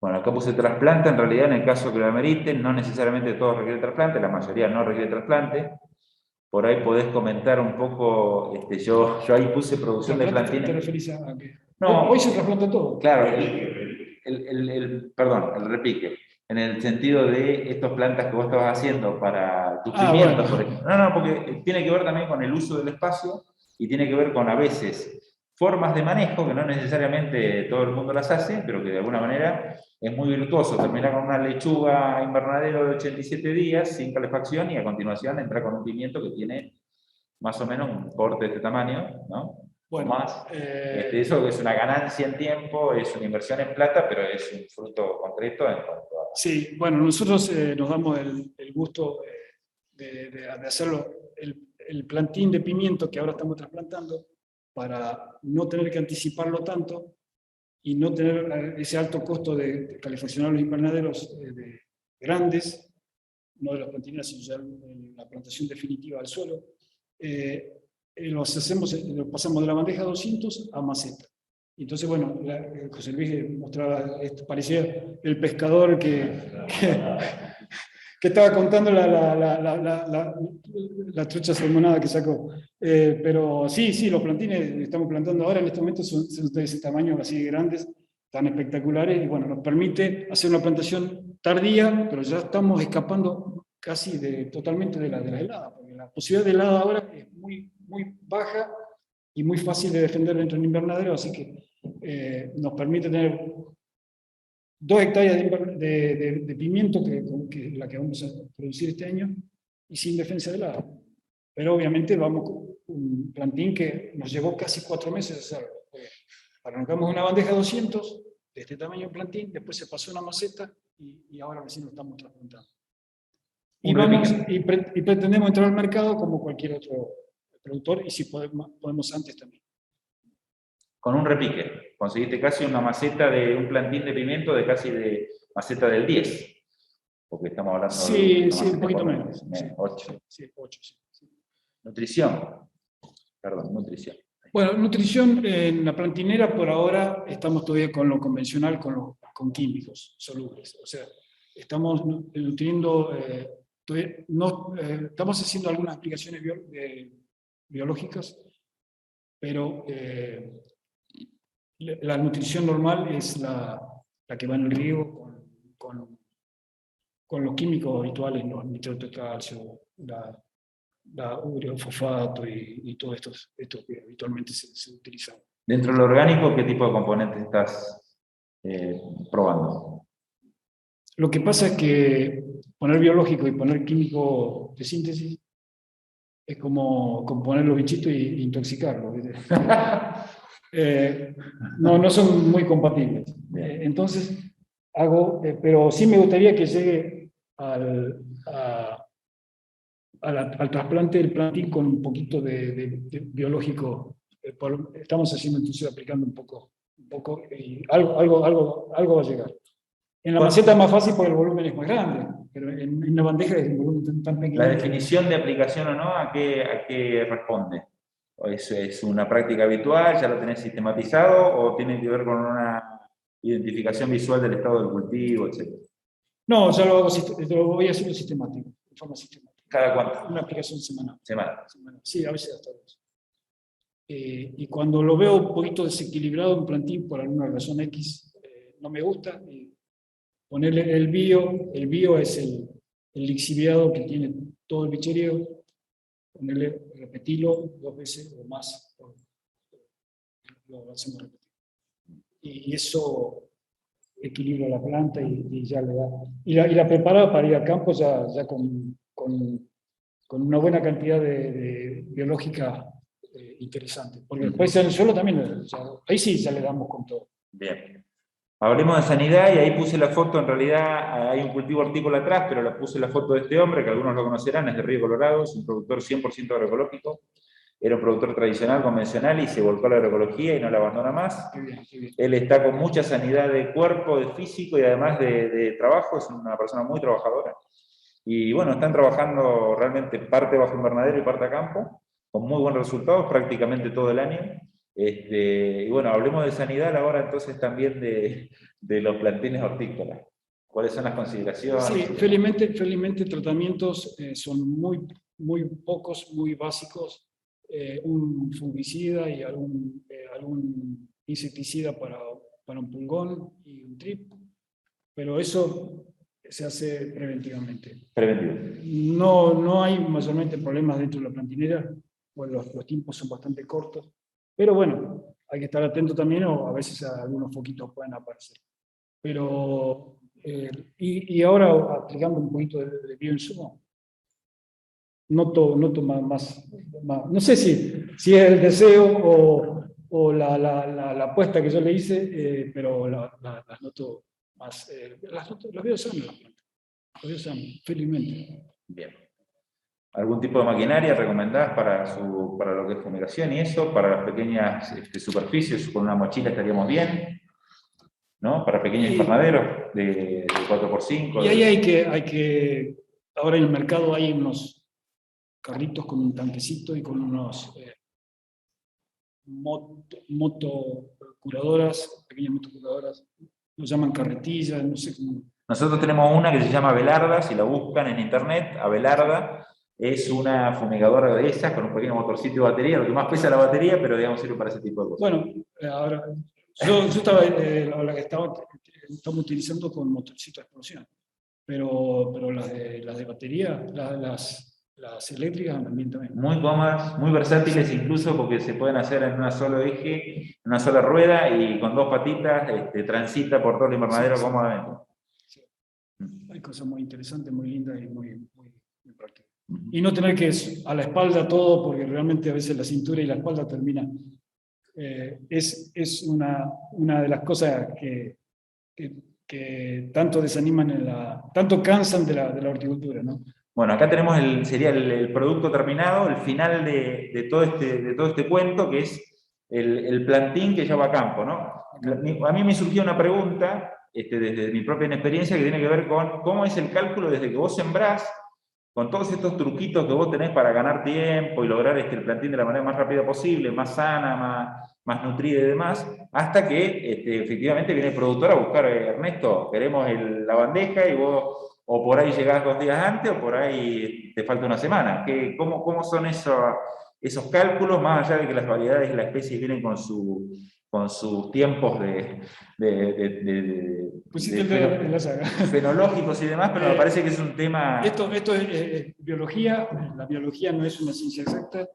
Bueno, acá puse trasplante, en realidad en el caso que lo ameriten, no necesariamente todo requiere trasplante, la mayoría no requiere trasplante. Por ahí podés comentar un poco, yo ahí puse producción de plantines. ¿Te referís a qué? No, hoy se trasplanta todo. Claro, perdón, el repique, en el sentido de estas plantas que vos estabas haciendo para tus pimientos, bueno. por ejemplo. No, porque tiene que ver también con el uso del espacio y tiene que ver con a veces formas de manejo que no necesariamente todo el mundo las hace, pero que de alguna manera es muy virtuoso. Terminar con una lechuga invernadero de 87 días sin calefacción y a continuación entrar con un pimiento que tiene más o menos un porte de este tamaño, ¿no? Bueno, más. Eso es una ganancia en tiempo, es una inversión en plata, pero es un fruto concreto en cuanto a... Sí, bueno, nosotros nos damos el gusto de hacerlo, el plantín de pimiento que ahora estamos trasplantando, para no tener que anticiparlo tanto y no tener ese alto costo de calefaccionar los invernaderos grandes, no de las plantineras, sino ya la plantación definitiva al suelo. Lo pasamos de la bandeja 200 a maceta. Entonces, bueno, José Luis mostraba, parecía el pescador que estaba contando la trucha salmonada que sacó. Pero sí, los plantines que estamos plantando ahora en este momento son de ese tamaño, así grandes, tan espectaculares, y bueno, nos permite hacer una plantación tardía, pero ya estamos escapando casi totalmente de la helada, porque la posibilidad de helada ahora es muy baja y muy fácil de defender dentro del invernadero, así que nos permite tener 2 hectáreas de pimiento, que es la que vamos a producir este año, y sin defensa de helada. Pero obviamente vamos con un plantín que nos llevó casi 4 meses hacerlo. Arrancamos una bandeja 200, de este tamaño de plantín, después se pasó a una maceta y ahora recién lo estamos trasplantando. Y pretendemos entrar al mercado como cualquier otro productor, y si podemos antes también. Con un repique. conseguiste casi una maceta de un plantín de pimiento de casi de maceta del 10. Porque estamos hablando Sí, de sí, un poquito menos. 8. Sí, 8, sí. Nutrición. Perdón, nutrición. Bueno, nutrición en la plantinera por ahora estamos todavía con lo convencional, con químicos solubles. O sea, estamos nutriendo, estamos haciendo algunas aplicaciones biológicas, pero la nutrición normal es la que va en el riego con los químicos habituales, los nitrato de calcio, la ureofosfato y todos estos que habitualmente se utilizan. Dentro del orgánico, ¿qué tipo de componentes estás probando? Lo que pasa es que poner biológico y poner químico de síntesis es como poner los bichitos e intoxicarlos. No son muy compatibles. Entonces, pero sí me gustaría que llegue al trasplante del plantín con un poquito de biológico. Estamos haciendo entonces, aplicando un poco y algo va a llegar. En la maceta es más fácil porque el volumen es más grande, pero en una bandeja es un volumen tan pequeño. ¿La definición de aplicación o no a qué responde? ¿Es una práctica habitual, ya lo tenés sistematizado, o tiene que ver con una identificación visual del estado del cultivo, etc.? No, ya lo voy haciendo sistemático, de forma sistemática. ¿Cada cuánto? Una aplicación semanal. Semana. Sí, a veces hasta 2. Y cuando lo veo un poquito desequilibrado en plantín por alguna razón X, no me gusta. Ponerle el bio es el lixiviado que tiene todo el bicherío, repetirlo 2 veces o más, lo hacemos repetir. Y eso equilibra la planta y ya le da. Y la prepara para ir al campo ya con una buena cantidad de biológica interesante. Porque después en el suelo también, ahí sí ya le damos con todo. Bien. Hablemos de sanidad, y ahí puse la foto. En realidad hay un cultivo hortícola atrás, pero le puse la foto de este hombre, que algunos lo conocerán, es de Río Colorado, es un productor 100% agroecológico. Era un productor tradicional, convencional, y se volcó a la agroecología y no la abandona más. Qué bien, qué bien. Él está con mucha sanidad de cuerpo, de físico y además de trabajo, es una persona muy trabajadora. Y bueno, están trabajando realmente parte bajo invernadero y parte a campo, con muy buenos resultados prácticamente todo el año. Y bueno, hablemos de sanidad ahora entonces también de los plantines hortícolas. ¿Cuáles son las consideraciones? Sí, felizmente tratamientos son muy pocos, muy básicos. Un fungicida y algún insecticida para un pulgón y un trip, pero eso se hace preventivamente. Preventivo. No hay mayormente problemas dentro de la plantinera, pues los tiempos son bastante cortos, pero bueno, hay que estar atento también, o a veces algunos foquitos pueden aparecer. Pero, y ahora aplicando un poquito de bioinsumo, noto más, no sé si es el deseo o la apuesta que yo le hice, pero las noto más, las veo sanas las plantas, las veo sanas, felizmente. Bien. ¿Algún tipo de maquinaria recomendás para lo que es fumigación y eso? Para las pequeñas superficies, con una mochila estaríamos bien, ¿no? Para pequeños invernaderos de 4x5. Y ahí hay que, ahora en el mercado hay unos carritos con un tanquecito y con unos motocuradoras, pequeñas motocuradoras, lo llaman carretillas, no sé cómo. Nosotros tenemos una que se llama Abelarda, si la buscan en internet, Abelarda es una fumigadora de esas con un pequeño motorcito de batería, lo que más pesa la batería, pero digamos sirve para ese tipo de cosas. Bueno, ahora, yo estaba, la que estamos utilizando con motorcito de explosión, pero las de batería, las eléctricas también. Muy cómodas, muy versátiles incluso, porque se pueden hacer en un solo eje, en una sola rueda, y con 2 patitas transita por todo el invernadero cómodamente. Sí. Hay cosas muy interesantes, muy lindas y muy prácticas. Y no tener que a la espalda todo, porque realmente a veces la cintura y la espalda terminan. Es una de las cosas que tanto desaniman, tanto cansan de la horticultura, ¿no? Bueno, acá tenemos sería el producto terminado, el final de todo este cuento, que es el plantín que lleva a campo, ¿no? A mí me surgió una pregunta, desde mi propia experiencia, que tiene que ver con cómo es el cálculo desde que vos sembrás, con todos estos truquitos que vos tenés para ganar tiempo y lograr el plantín de la manera más rápida posible, más sana, más nutrida y demás, hasta que efectivamente viene el productor a buscar, Ernesto, queremos la bandeja, y vos o por ahí llegás 2 días antes, o por ahí te falta una semana. ¿Cómo son esos cálculos, más allá de que las variedades de la especie vienen con sus tiempos fenológicos y demás, pero me parece que es un tema... Esto es biología, la biología no es una ciencia exacta,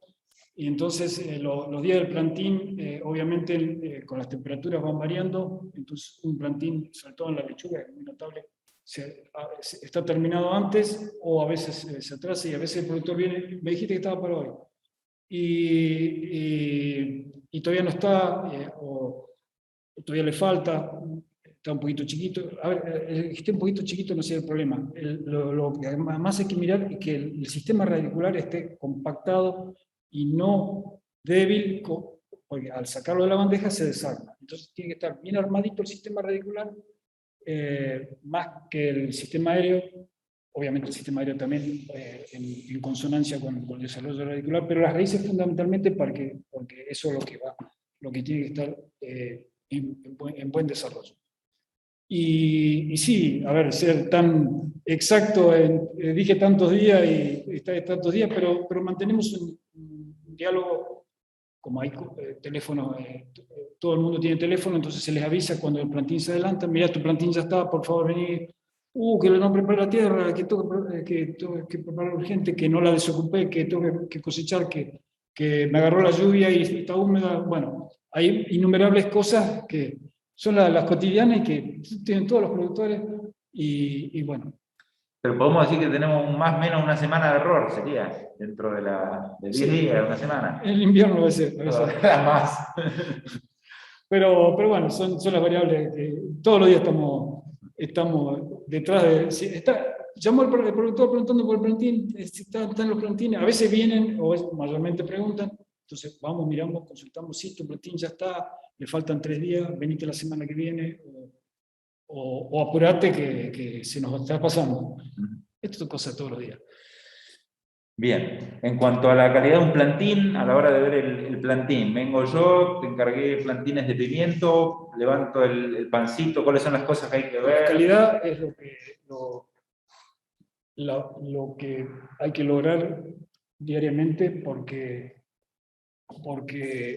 y entonces los días del plantín, obviamente con las temperaturas van variando, entonces un plantín, sobre todo en la lechuga, es muy notable, está terminado antes, o a veces se atrasa, y a veces el productor viene, me dijiste que estaba para hoy, y todavía no está, o todavía le falta, está un poquito chiquito. A ver, que esté un poquito chiquito no sea el problema. Lo que más hay que mirar es que el sistema radicular esté compactado y no débil, porque al sacarlo de la bandeja se desarma. Entonces tiene que estar bien armadito el sistema radicular, más que el sistema aéreo. Obviamente el sistema aéreo también en consonancia con el desarrollo radicular, pero las raíces fundamentalmente porque eso es lo que tiene que estar en buen desarrollo. Y sí, a ver, ser tan exacto, dije tantos días y está de tantos días, pero mantenemos un diálogo, como hay teléfono, todo el mundo tiene teléfono, entonces se les avisa cuando el plantín se adelanta, mira, tu plantín ya está, por favor vení, que no preparé la tierra, que tengo que preparar urgente, que no la desocupé, que tengo que cosechar, que me agarró la lluvia y está húmeda. Bueno, hay innumerables cosas que son las cotidianas y que tienen todos los productores, y bueno. Pero podemos decir que tenemos más o menos una semana de error, sería, dentro de 10 días, una semana. En el invierno a veces. Más. Pero bueno, son las variables que todos los días estamos detrás de... Llamó el productor preguntando por el plantín, están los plantines, a veces vienen, o mayormente preguntan, entonces vamos, miramos, consultamos, sí, tu plantín ya está, le faltan 3 días, venite la semana que viene, o apurate que se nos está pasando. Esto es cosa de todos los días. Bien, en cuanto a la calidad de un plantín, a la hora de ver el plantín, vengo yo, te encargué plantines de pimiento, levanto el pancito, ¿cuáles son las cosas que hay que ver? La calidad es lo que hay que lograr diariamente, porque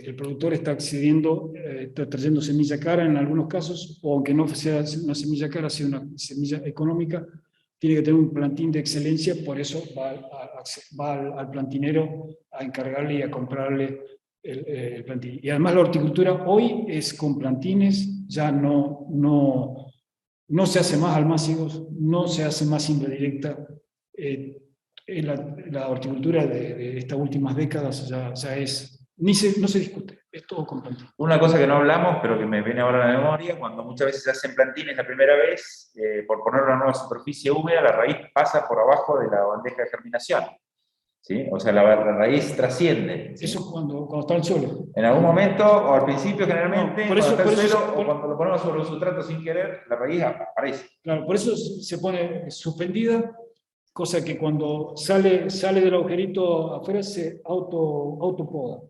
el productor está accediendo, está trayendo semilla cara en algunos casos, o aunque no sea una semilla cara, sea una semilla económica, tiene que tener un plantín de excelencia, por eso va al plantinero a encargarle y a comprarle el plantín. Y además la horticultura hoy es con plantines, ya no se hace más almácigos, no se hace más indirecta. La horticultura de estas últimas décadas ya es, no se discute, es todo con plantines. Una cosa que no hablamos, pero que me viene ahora a la memoria, cuando muchas veces se hacen plantines la primera vez, por poner una nueva superficie húmeda, la raíz pasa por abajo de la bandeja de germinación. ¿Sí? O sea, la raíz trasciende. ¿Sí? Eso cuando está el suelo. En algún momento, o al principio generalmente, no, cuando está el suelo, o cuando lo ponemos sobre un sustrato sin querer, la raíz aparece. Claro, por eso se pone suspendida, cosa que cuando sale del agujerito afuera se autopoda.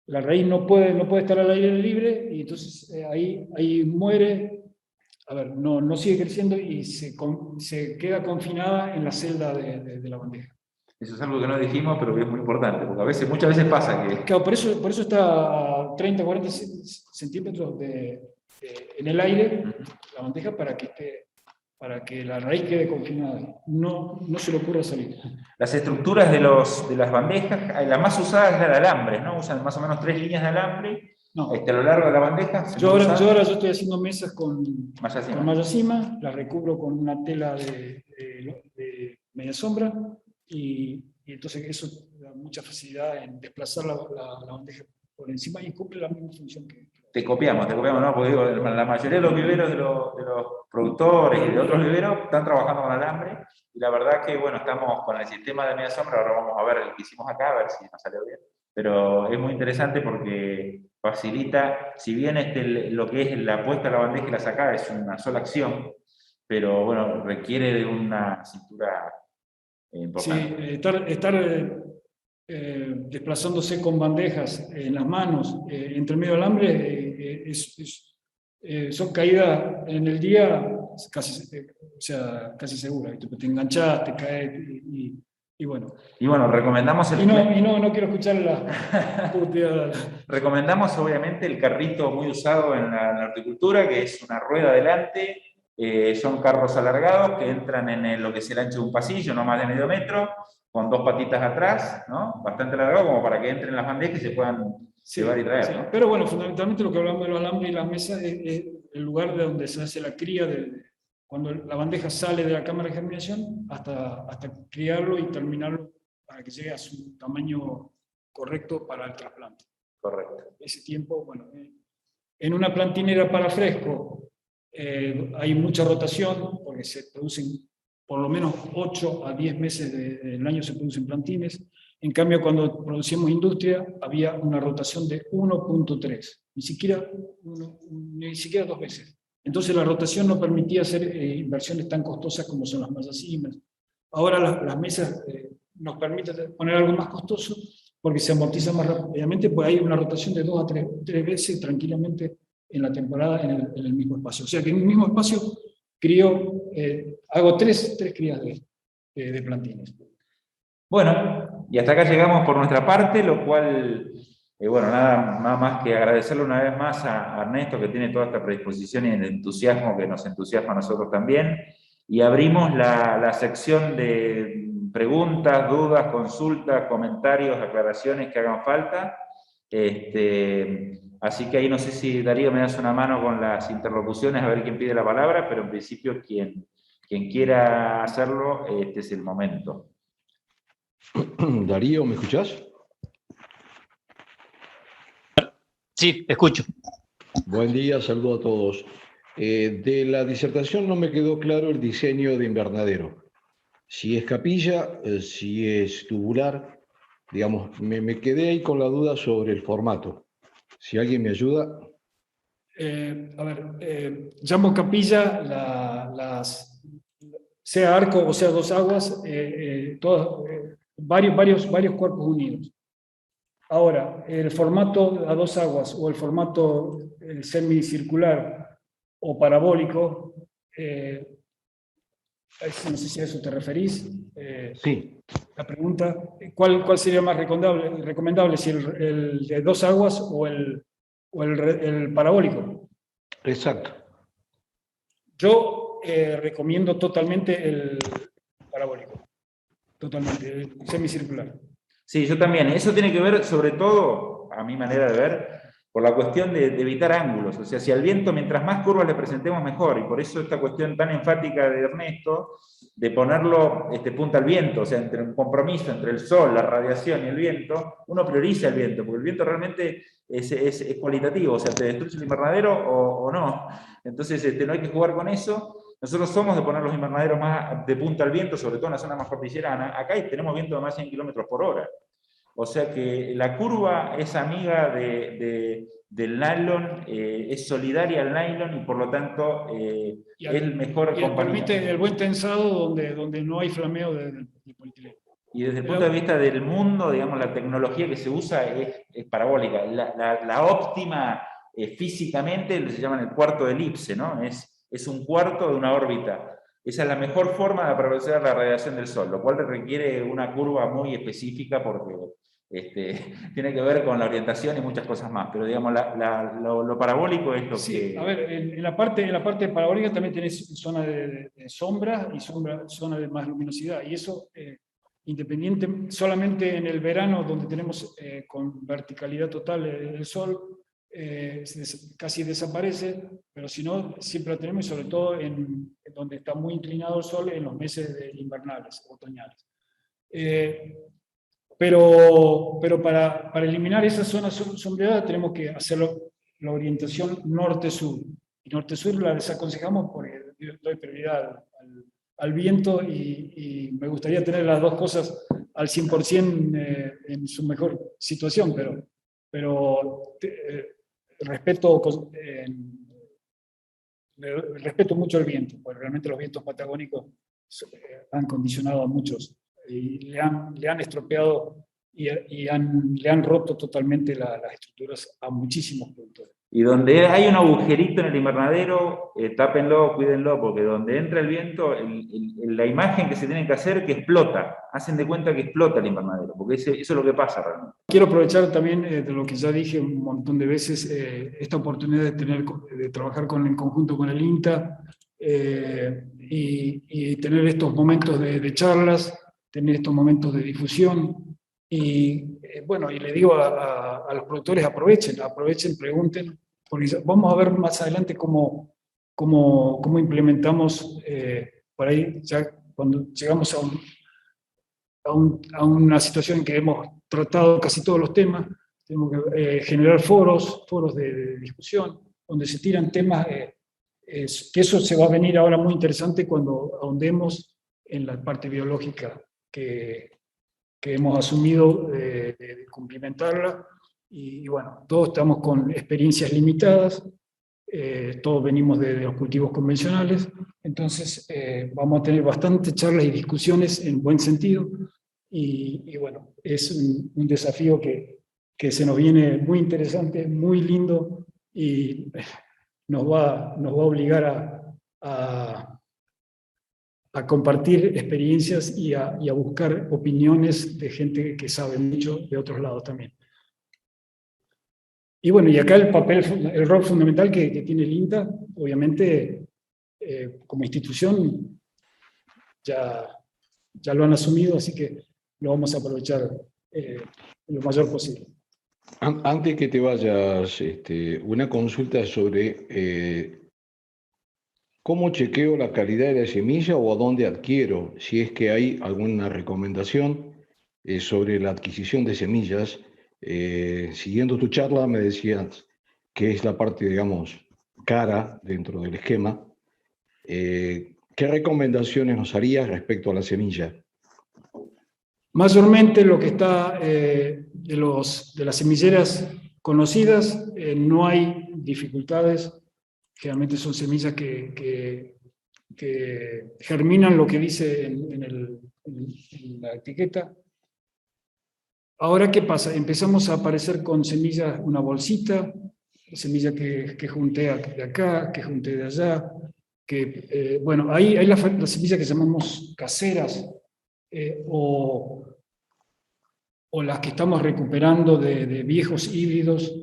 La raíz no puede estar al aire libre, y entonces ahí muere, a ver, no sigue creciendo y se queda confinada en la celda de la bandeja. Eso es algo que no dijimos, pero que es muy importante, porque muchas veces pasa que... Claro, por eso está a 30, 40 centímetros en el aire la bandeja, para que la raíz quede confinada. No se le ocurra salir. Las estructuras de las bandejas, la más usada es la de alambre, ¿no? Usan más o menos 3 líneas de alambre a lo largo de la bandeja. Yo ahora estoy haciendo mesas con malla-cima, las recubro con una tela de media sombra, y entonces eso da mucha facilidad en desplazar la bandeja por encima, y cumple la misma función que... Te copiamos, ¿no? Porque digo, la mayoría de los viveros de los productores y de otros viveros están trabajando con alambre, y la verdad que, bueno, estamos con el sistema de media sombra. Ahora vamos a ver el que hicimos acá, a ver si nos salió bien. pero es muy interesante porque facilita, si bien lo que es la puesta a la bandeja y la sacada es una sola acción, pero bueno, requiere de una cintura importante. Sí, estar desplazándose con bandejas en las manos, entre medio del alambre, son caídas en el día casi, o sea, casi seguras. Te enganchás, te caes y bueno. Y bueno, recomendamos no quiero escuchar la puteada. Recomendamos obviamente el carrito muy usado en la horticultura, que es una rueda adelante, son carros alargados que entran en lo que es el ancho de un pasillo, no más de medio metro, con 2 patitas atrás, ¿no? Bastante alargado como para que entren las bandejas y se puedan llevar y traer. Sí. ¿no? Pero bueno, fundamentalmente lo que hablamos de los alambres y las mesas es el lugar de donde se hace la cría, cuando la bandeja sale de la cámara de germinación hasta criarlo y terminarlo para que llegue a su tamaño correcto para el trasplante. Correcto. Ese tiempo, bueno, en una plantinera para fresco hay mucha rotación porque se producen por lo menos 8 a 10 meses del año se producen plantines. En cambio, cuando producimos industria, había una rotación de 1.3, ni siquiera 2 veces. Entonces la rotación no permitía hacer inversiones tan costosas como son las masas Siemens. Ahora las mesas nos permiten poner algo más costoso porque se amortiza más rápidamente, pues hay una rotación de 2 a 3 veces tranquilamente en la temporada en el mismo espacio. O sea que en el mismo espacio hago 3 crías de plantines. Bueno, y hasta acá llegamos por nuestra parte, lo cual, bueno, nada más que agradecerle una vez más a Ernesto, que tiene toda esta predisposición y el entusiasmo que nos entusiasma a nosotros también, y abrimos la sección de preguntas, dudas, consultas, comentarios, aclaraciones que hagan falta. Así que ahí no sé si Darío me das una mano con las interlocuciones, a ver quién pide la palabra, pero en principio quien quiera hacerlo, este es el momento. Darío, ¿me escuchás? Sí, escucho. Buen día, saludo a todos. De la disertación no me quedó claro el diseño de invernadero. Si es capilla, si es tubular, digamos, me quedé ahí con la duda sobre el formato. Si alguien me ayuda. Llamo capilla sea arco o sea 2 aguas, varios cuerpos unidos. Ahora, el formato a 2 aguas o el formato semicircular o parabólico, no sé si a eso te referís. Sí. La pregunta, ¿cuál sería más recomendable, si el de 2 aguas o el parabólico? Exacto. Yo recomiendo totalmente el parabólico, totalmente, el semicircular. Sí, yo también. Eso tiene que ver, sobre todo, a mi manera de ver, por la cuestión de evitar ángulos. O sea, si al viento, mientras más curvas le presentemos, mejor. Y por eso esta cuestión tan enfática de Ernesto, de ponerlo punta al viento, o sea, entre un compromiso entre el sol, la radiación y el viento, uno prioriza el viento, porque el viento realmente es cualitativo, o sea, te destruye el invernadero o no. Entonces, no hay que jugar con eso. Nosotros somos de poner los invernaderos más de punta al viento, sobre todo en la zona más cordillerana. Acá tenemos viento de más de 100 kilómetros por hora. O sea que la curva es amiga del nylon, es solidaria al nylon y por lo tanto es el mejor compañero. Permite el buen tensado donde no hay flameo de polietileno. Y desde el punto de vista del mundo, digamos, la tecnología que se usa es parabólica. La óptima físicamente se llama el cuarto de elipse, ¿no? Es un cuarto de una órbita. Esa es la mejor forma de aprovechar la radiación del Sol, lo cual requiere una curva muy específica porque tiene que ver con la orientación y muchas cosas más. Pero digamos, lo parabólico es lo que... A ver, en la parte parabólica también tenés zona de sombra y zona de más luminosidad. Y eso, independiente, solamente en el verano, donde tenemos con verticalidad total el Sol, casi desaparece, pero si no, siempre la tenemos, y sobre todo en donde está muy inclinado el Sol, en los meses invernales, otoñales. Pero para eliminar esa zona sombreada tenemos que hacer la orientación norte-sur. Y norte-sur la desaconsejamos porque doy prioridad al viento y me gustaría tener las dos cosas al 100% en su mejor situación, pero respeto mucho el viento, porque realmente los vientos patagónicos han condicionado a muchos y le han estropeado y le han roto totalmente las estructuras a muchísimos productores. Y donde hay un agujerito en el invernadero, tápenlo, cuídenlo, porque donde entra el viento, la imagen que se tiene que hacer es que explota. Hacen de cuenta que explota el invernadero, porque eso es lo que pasa realmente. Quiero aprovechar también de lo que ya dije un montón de veces, esta oportunidad de trabajar en conjunto con el INTA y tener estos momentos de charlas, tener estos momentos de difusión. Y bueno, y le digo a los productores, aprovechen, pregunten, porque vamos a ver más adelante cómo implementamos por ahí, ya cuando llegamos a una situación en que hemos tratado casi todos los temas, tenemos que generar foros de discusión, donde se tiran temas, que eso se va a venir ahora muy interesante cuando ahondemos en la parte biológica que hemos asumido de cumplimentarla, y bueno, todos estamos con experiencias limitadas, todos venimos de los cultivos convencionales, entonces vamos a tener bastantes charlas y discusiones en buen sentido, y bueno, es un desafío que se nos viene muy interesante, muy lindo, y nos va a obligar a compartir experiencias y a buscar opiniones de gente que sabe mucho de otros lados también. Y bueno, y acá el rol fundamental que tiene el INTA, obviamente, como institución, ya lo han asumido, así que lo vamos a aprovechar lo mayor posible. Antes que te vayas, una consulta sobre ¿cómo chequeo la calidad de la semilla o a dónde adquiero? Si es que hay alguna recomendación sobre la adquisición de semillas. Siguiendo tu charla me decías que es la parte, digamos, cara dentro del esquema. ¿Qué recomendaciones nos harías respecto a la semilla? Mayormente lo que está de las semilleras conocidas, no hay dificultades. Generalmente son semillas que germinan lo que dice en la etiqueta. Ahora, ¿qué pasa? Empezamos a aparecer con semillas, una bolsita, semilla que junté de acá, que junté de allá, bueno, hay las semillas que llamamos caseras, o las que estamos recuperando de viejos híbridos.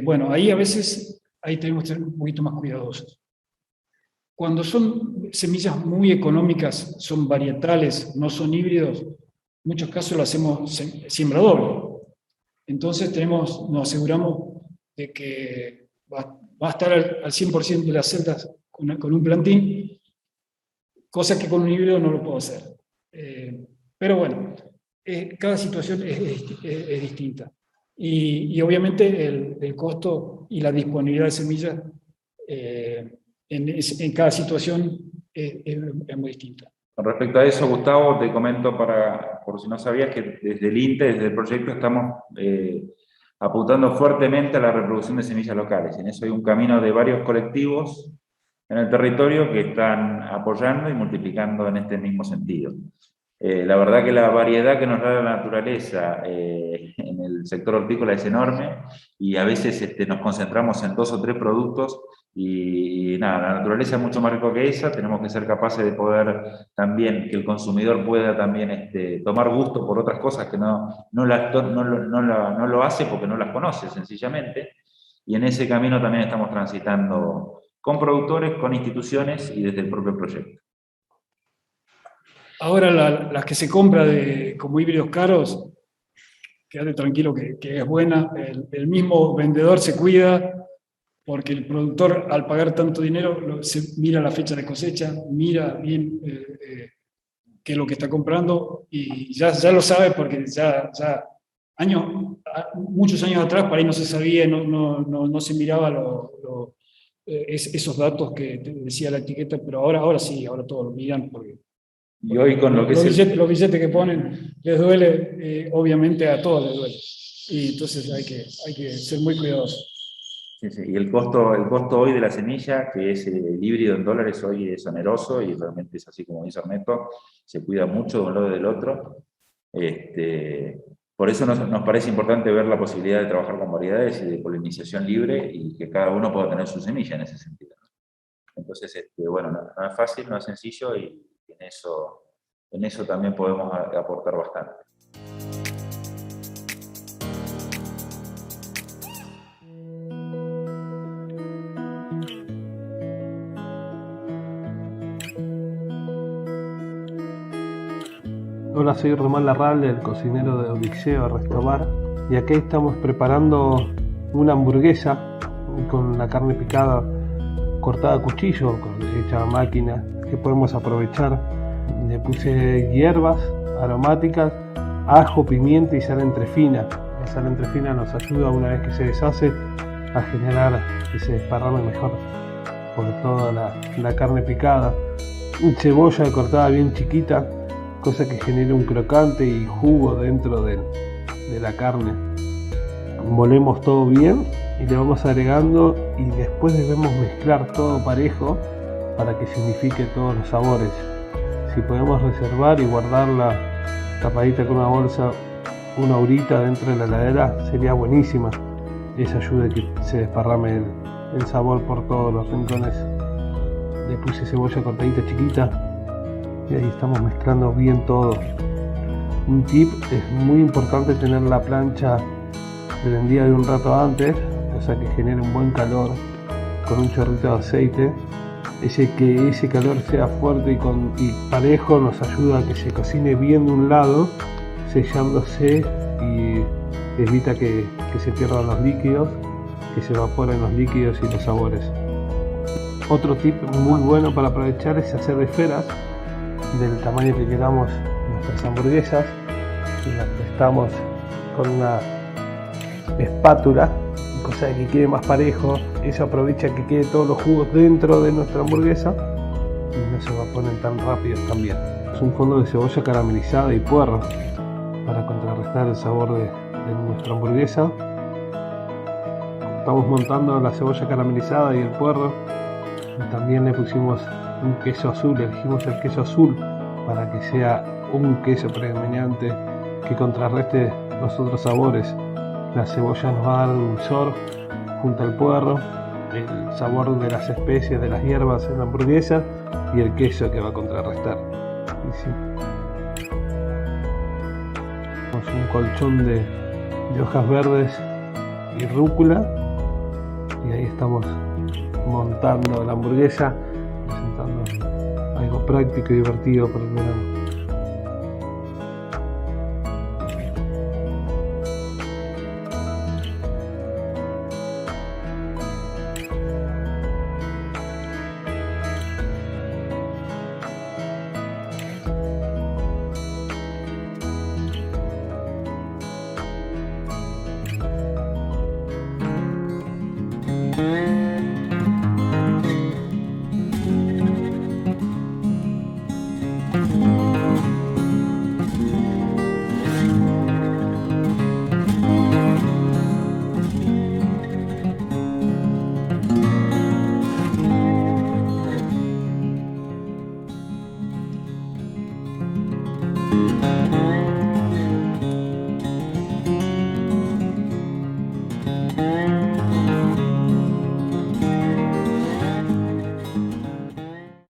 Bueno, ahí a veces tenemos que ser un poquito más cuidadosos. Cuando son semillas muy económicas, son varietales, no son híbridos, en muchos casos lo hacemos siembra doble. Entonces nos aseguramos de que va a estar al 100% de las celdas con un plantín, cosa que con un híbrido no lo puedo hacer. Pero bueno, cada situación es distinta. Y obviamente el costo y la disponibilidad de semillas en cada situación es muy distinta. Con respecto a eso, Gustavo, te comento, por si no sabías, que desde el INTE, desde el proyecto, estamos apuntando fuertemente a la reproducción de semillas locales. En eso hay un camino de varios colectivos en el territorio que están apoyando y multiplicando en este mismo sentido. La verdad que la variedad que nos da la naturaleza en el sector hortícola es enorme, y a veces nos concentramos en 2 o 3 productos, y nada, la naturaleza es mucho más rica que esa. Tenemos que ser capaces de poder también, que el consumidor pueda también tomar gusto por otras cosas que no lo hace porque no las conoce sencillamente, y en ese camino también estamos transitando con productores, con instituciones y desde el propio proyecto. Ahora las que se compra como híbridos caros, quédate tranquilo que es buena. El mismo vendedor se cuida, porque el productor, al pagar tanto dinero, mira la fecha de cosecha, mira bien qué es lo que está comprando, y ya lo sabe, porque muchos años atrás por ahí no se sabía, no se miraba esos datos que decía la etiqueta, pero ahora sí, ahora todos lo miran, porque Y hoy con lo que los billetes que ponen les duele, obviamente a todos les duele. Y entonces hay que ser muy cuidadosos. Sí, sí. Y el costo hoy de la semilla, que es el híbrido en dólares, hoy es oneroso y realmente es así como dice Ernesto, se cuida mucho de un lado y del otro. Por eso nos parece importante ver la posibilidad de trabajar con variedades y de polinización libre y que cada uno pueda tener su semilla en ese sentido. Entonces, bueno, no es fácil, no es sencillo y en eso también podemos aportar bastante. Hola, soy Román Larralde, el cocinero de Odiseo Restobar, y aquí estamos preparando una hamburguesa con la carne picada cortada a cuchillo, hecha a máquina, que podemos aprovechar. Le puse hierbas aromáticas, ajo, pimienta y sal entrefina. La sal entrefina nos ayuda, una vez que se deshace, a generar que se desparrame mejor por toda la carne picada. Cebolla cortada bien chiquita, cosa que genere un crocante y jugo dentro de la carne. Molemos todo bien y le vamos agregando, y después debemos mezclar todo parejo para que se unifique todos los sabores. Si podemos reservar y guardarla tapadita con una bolsa una horita dentro de la heladera, sería buenísima. Eso ayuda a que se desparrame el sabor por todos los rincones. Le puse cebolla cortadita chiquita y ahí estamos mezclando bien todo. Un tip: es muy importante tener la plancha prendida de un rato antes, o sea que genere un buen calor con un chorrito de aceite. Que ese calor sea fuerte y parejo nos ayuda a que se cocine bien de un lado, sellándose, y evita que se pierdan los líquidos, que se evaporen los líquidos y los sabores. Otro tip muy bueno para aprovechar es hacer esferas del tamaño que queramos nuestras hamburguesas, y las prestamos con una espátula, cosa de que quede más parejo. Eso aprovecha que quede todos los jugos dentro de nuestra hamburguesa y no se evaporen tan rápido también. Es un fondo de cebolla caramelizada y puerro para contrarrestar el sabor de nuestra hamburguesa. Estamos montando la cebolla caramelizada y el puerro, y también le pusimos un queso azul. Elegimos el queso azul para que sea un queso predominante que contrarreste los otros sabores. La cebolla nos va a dar dulzor junto al puerro, el sabor de las especias, de las hierbas en la hamburguesa, y el queso que va a contrarrestar. Tenemos un colchón de hojas verdes y rúcula, y ahí estamos montando la hamburguesa, presentando algo práctico y divertido para el verano.